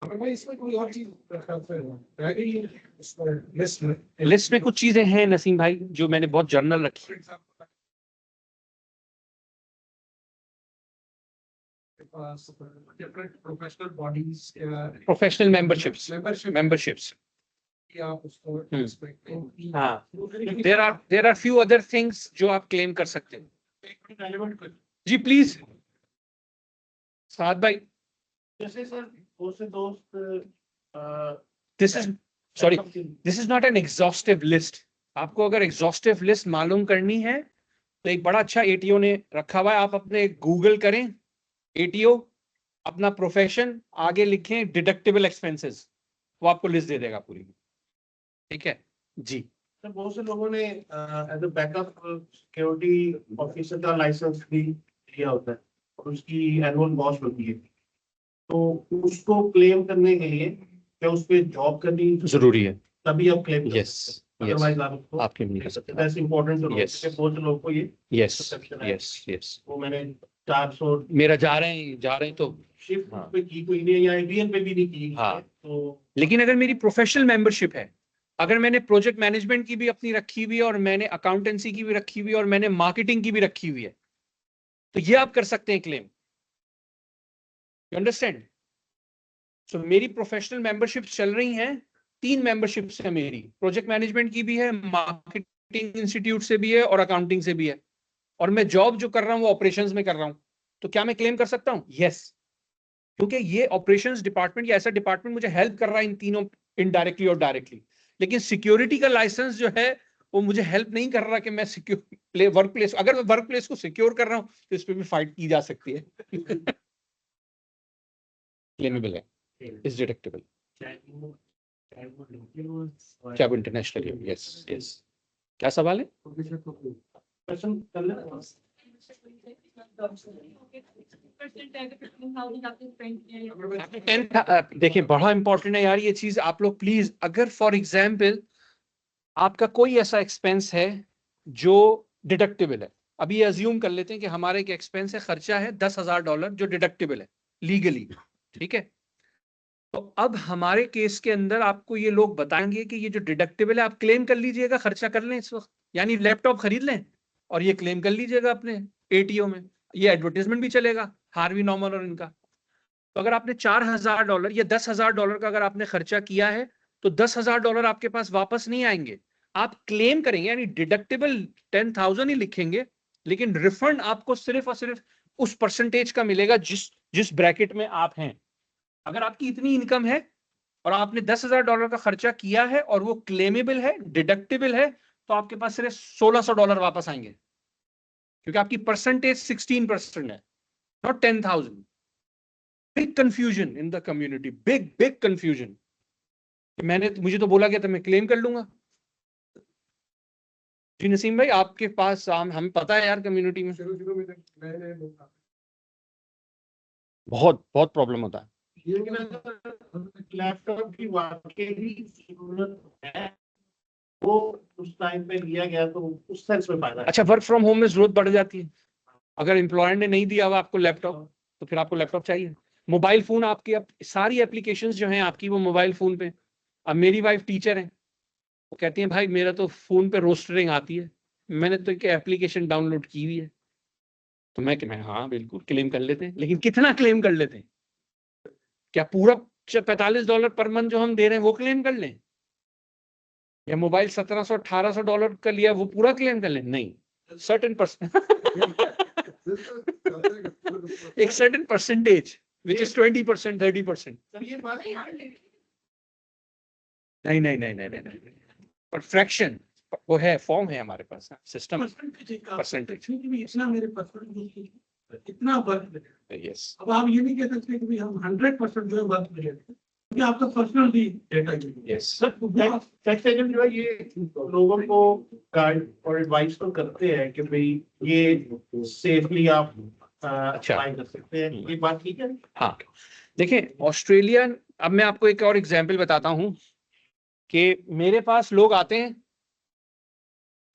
भाई इसमें कोई और चीज रह गई है इसमें लिस्ट में? लिस्ट में कुछ चीजें हैं नसीम भाई जो मैंने बहुत जर्नल रखी। Different professional bodies professional memberships, memberships. या उसको हाँ, there are few other things जो आप क्लेम कर सकते हैं। जी प्लीज साद भाई। जैसे सर बहुत से दोस्त this is sorry, this is not an exhaustive list. आपको अगर एग्जॉस्टिव लिस्ट मालूम करनी है तो एक बड़ा अच्छा एटीओ ने रखा हुआ है, आप अपने गूगल करें एटीओ, अपना प्रोफेशन, आगे लिखें डिडक्टेबल एक्सपेंसेस, वो आपको लिस्ट दे देगा पूरी। ठीक है जी। सर बहुत से लोगों ने as a backup security officer का लाइसेंस भी लिया होता है और उसकी एनुअल कॉस्ट होती है, तो उसको क्लेम करने के लिए क्या उस पर जॉब करनी जरूरी है, तभी आप क्लेम कर यस सकते हैं। यस, अदरवाइज आप उसको आप क्लेम नहीं कर सकते। That's important to know, Yes. क्योंकि बहुत से लोगों को ये यस perception है। यस यस, वो मैंने 400 मेरा जा रहे हैं तो शिफ्ट हाँ। पे की कोई नहीं, या एडीएन पे भी नहीं की हाँ। तो लेकिन अगर मेरी प्रोफेशनल मेंबरशिप है, अगर मैंने प्रोजेक्ट मैनेजमेंट की भी अपनी रखी हुई है और मैंने अकाउंटेंसी की भी रखी हुई है और मैंने मार्केटिंग की भी रखी हुई है, तो ये आप कर सकते हैं क्लेम। You understand? सो मेरी प्रोफेशनल मेंबरशिप चल रही हैं, 3 मेंबरशिप्स है मेरी, प्रोजेक्ट मैनेजमेंट की भी है, मार्केटिंग इंस्टीट्यूट से भी है और अकाउंटिंग से भी है, और मैं जॉब जो कर रहा हूं वो ऑपरेशंस में कर रहा हूं। तो क्या मैं क्लेम कर सकता हूं? यस, क्योंकि ये ऑपरेशंस डिपार्टमेंट या ऐसा डिपार्टमेंट मुझे हेल्प कर रहा है इन तीनों, इनडायरेक्टली और डायरेक्टली। लेकिन सिक्योरिटी का लाइसेंस जो है वो मुझे हेल्प नहीं कर रहा कि मैं सिक्योर वर्क प्लेस, अगर मैं वर्क प्लेस को सिक्योर कर रहा हूं तो इस पर भी फाइट की जा सकती है। क्लेमेबल है, इज डिडक्टेबल, क्या वो इंटरनेशनल है? Yes yes. क्या सवाल है? क्वेश्चन कर ले। देखिए बड़ा इंपॉर्टेंट है यार ये चीज, आप लोग प्लीज, अगर फॉर एग्जाम्पल आपका कोई ऐसा एक्सपेंस है जो डिडक्टेबल है, अभी ये अज्यूम कर लेते हैं कि हमारे एक एक्सपेंस है, खर्चा है $10,000 जो डिडक्टेबल है लीगली, ठीक है। तो अब हमारे केस के अंदर आपको ये लोग बताएंगे कि ये जो डिडक्टेबल है आप क्लेम कर लीजिएगा, खर्चा कर लें इस वक्त, यानी लैपटॉप खरीद लें और ये क्लेम कर लीजिएगा अपने एटीओ में, ये एडवर्टाइजमेंट भी चलेगा हार्वी नॉर्मन और इनका। तो अगर आपने $4,000 या $10,000 का अगर आपने खर्चा किया है तो $10,000 आपके पास वापस नहीं आएंगे, आप क्लेम करेंगे, यानी डिडक्टेबल 10,000 ही लिखेंगे, लेकिन रिफंड आपको सिर्फ और सिर्फ उस परसेंटेज का मिलेगा जिस ब्रैकेट में आप हैं। अगर आपकी इतनी इनकम है और आपने $10,000 का खर्चा किया है और वो क्लेमेबल है, डिडक्टेबल है, तो आपके पास सिर्फ $1,600 वापस आएंगे, क्योंकि आपकी परसेंटेज 16% है, not 10,000। Big confusion in the community, big confusion. मुझे तो बोला गया था मैं क्लेम कर लूंगा। जी नसीम भाई, आपके पास हमें पता है यार कम्युनिटी में शुरू में नए लोग बहुत बहुत प्रॉब्लम होता है। लेकिन अगर लैपटॉप की वाकई जरूरत है, वो उस टाइम पे लिया गया तो उस सेंस में फायदा है। अच्छा, वर्क फ्रॉम होम में जरूरत बढ़ जाती है, अगर एम्प्लॉयर ने नहीं दिया हुआ आपको लैपटॉप तो फिर आपको लैपटॉप चाहिए। मोबाइल फोन आपकी, अब सारी एप्लीकेशंस जो हैं आपकी वो मोबाइल फोन पे। अब मेरी वाइफ टीचर है, वो कहती हैं भाई मेरा तो फोन पे रोस्टरिंग आती है, मैंने तो एक एप्लीकेशन डाउनलोड की हुई है। तो मैं हाँ बिल्कुल क्लेम कर लेते हैं, लेकिन कितना क्लेम कर लेते हैं? क्या पूरा $45 पर मंथ जो हम दे रहे हैं वो क्लेम कर लें, या मोबाइल $1,700-1,800 का लिया वो पूरा क्लेम कर लें? नहीं, सर्टेन एक certain percentage which is 20%, 30%. Sir ये बात नहीं, पर फ्रैक्शन वो है, फॉर्म है हमारे पास, सिस्टम परसेंटेज भी इतना मेरे परसेंटेज इतना वर्क यस। अब आप ये नहीं कह सकते कि भाई हम 100% जो है वर्क मिले क्योंकि आपका पर्सनल भी डेटा यस टैक्स एजेंट जो है ये लोगों को गाइड और एडवाइस तो करते हैं कि भाई ये सेफली आप अच्छा। अप्लाई कर सकते हैं, ये बात ठीक है। हाँ, देखिए ऑस्ट्रेलिया, अब मैं आपको एक और एग्जांपल बताता हूं कि मेरे पास लोग आते हैं,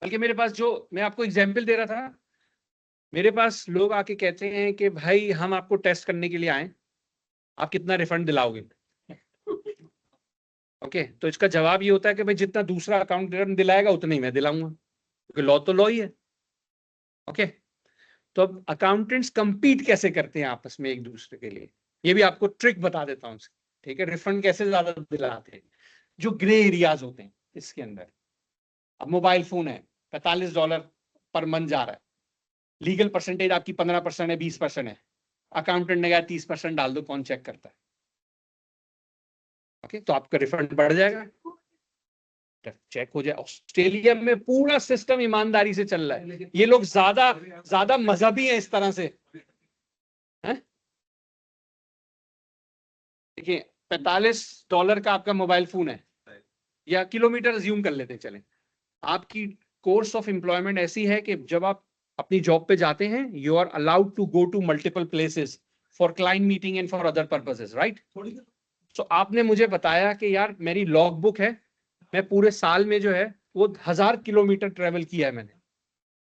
बल्कि मेरे पास जो मैं आपको एग्जांपल दे रहा था, मेरे पास लोग आके कहते हैं कि भाई हम आपको टेस्ट करने के लिए आए, आप कितना रिफंड दिलाओगे? ओके, तो इसका जवाब ये होता है कि भाई जितना दूसरा अकाउंट रिटर्न दिलाएगा उतना ही मैं दिलाऊंगा, क्योंकि लॉ तो लॉ ही है। ओके, तो अब अकाउंटेंट्स कंपीट कैसे करते हैं आपस में एक दूसरे के लिए, ये भी आपको ट्रिक बता देता हूँ। ठीक है, रिफंड कैसे ज्यादा दिलाते हैं, जो ग्रे एरियाज होते हैं इसके अंदर। अब मोबाइल फोन है, $45 पर मंथ जा रहा है, लीगल परसेंटेज आपकी 15% है, 20% है, अकाउंटेंट ने कहा 30% डाल दो, कौन चेक करता है? ओके, तो आपका रिफंड बढ़ जाएगा, चेक हो जाए। ऑस्ट्रेलिया में पूरा सिस्टम ईमानदारी से चल रहा है, ये लोग ज्यादा मजहबी हैं इस तरह से। देखिए $45 का आपका मोबाइल फोन है, या किलोमीटर अज्यूम कर लेते हैं, चलें, आपकी कोर्स ऑफ एम्प्लॉयमेंट ऐसी है कि जब आप अपनी जॉब पे जाते हैं, you are allowed to go to multiple places for client meeting and for other purposes, right? तो आपने मुझे बताया कि यार मेरी लॉग बुक है, मैं पूरे साल में जो है वो 1000 किलोमीटर ट्रेवल किया है मैंने।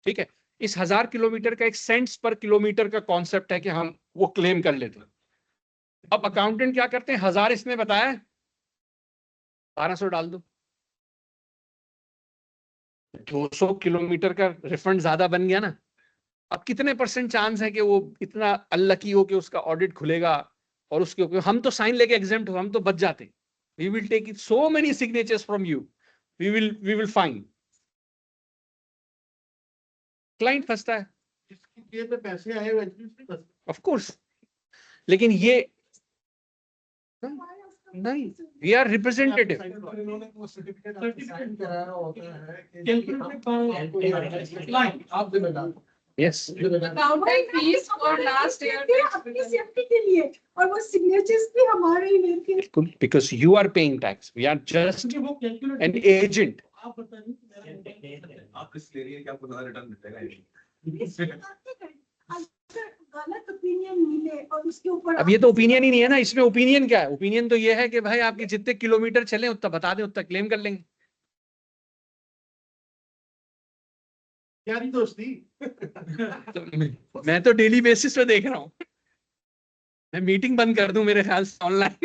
ठीक है, इस 1000 किलोमीटर का एक सेंट्स पर किलोमीटर का कॉन्सेप्ट है कि हम वो क्लेम कर लेते हैं। अब अकाउंटेंट क्या करते हैं, 1000 इसने बताया, 1200 डाल दो, 200 किलोमीटर का रिफंड ज्यादा बन गया ना। अब कितने परसेंट चांस है कि वो इतना अनलकी हो कि उसका ऑडिट खुलेगा और उसके ऊपर हम तो साइन लेके एग्जेम्प्ट हो, हम तो बच जाते। We will take it so many signatures from you, we will fine. Client फंसता है, जिसकी जेब में पैसे आए हुए हैं, ऑफ कोर्स, लेकिन ये नहीं, वी आर रिप्रेजेंटेटिव। इन्होंने वो सर्टिफिकेट साइन कराया होता है कि कैलकुलेटेड आप जिम्मेदार हो। Yes, Accounting fees for last year अपनी सेफ्टी के लिए, और वो सिग्नेचर्स भी हमारे ही लेके बिल्कुल, because you are paying tax, we are just क्योंकि वो कैलकुलेट एन एजेंट। आप बताइए कि मेरा आप किस ले रही है कि आपको ज्यादा रिटर्न मिलेगा? अगर गलत ओपिनियन मिले और उसके ऊपर अब ये तो ओपिनियन ही नहीं है ना, इसमें ओपिनियन क्या है? ओपिनियन तो ये है कि भाई आपके जितने किलोमीटर चले उतना बता दें, उतना क्लेम कर लेंगे। यारी दोस्ती। तो मैं तो डेली बेसिस पे देख रहा हूँ, मैं मीटिंग बंद कर दूं मेरे ख्याल से ऑनलाइन।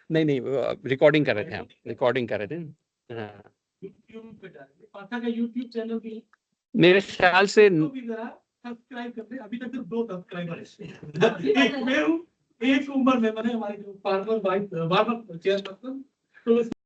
नहीं, रिकॉर्डिंग कर रहे थे, हम रिकॉर्डिंग कर रहे थे। हाँ, यूट्यूब पे डालिए, पाठा का यूट्यूब चैनल भी है, मेरे ख्याल से तो भी जरा सब्सक्राइब कर दे। अभी तक सिर्फ 2 सब्सक्राइबर है, एक मैं हूँ, एक उमर में, मैंने हमारे जो फार्मर वाइफ बार्बर चेयरपर्सन, तो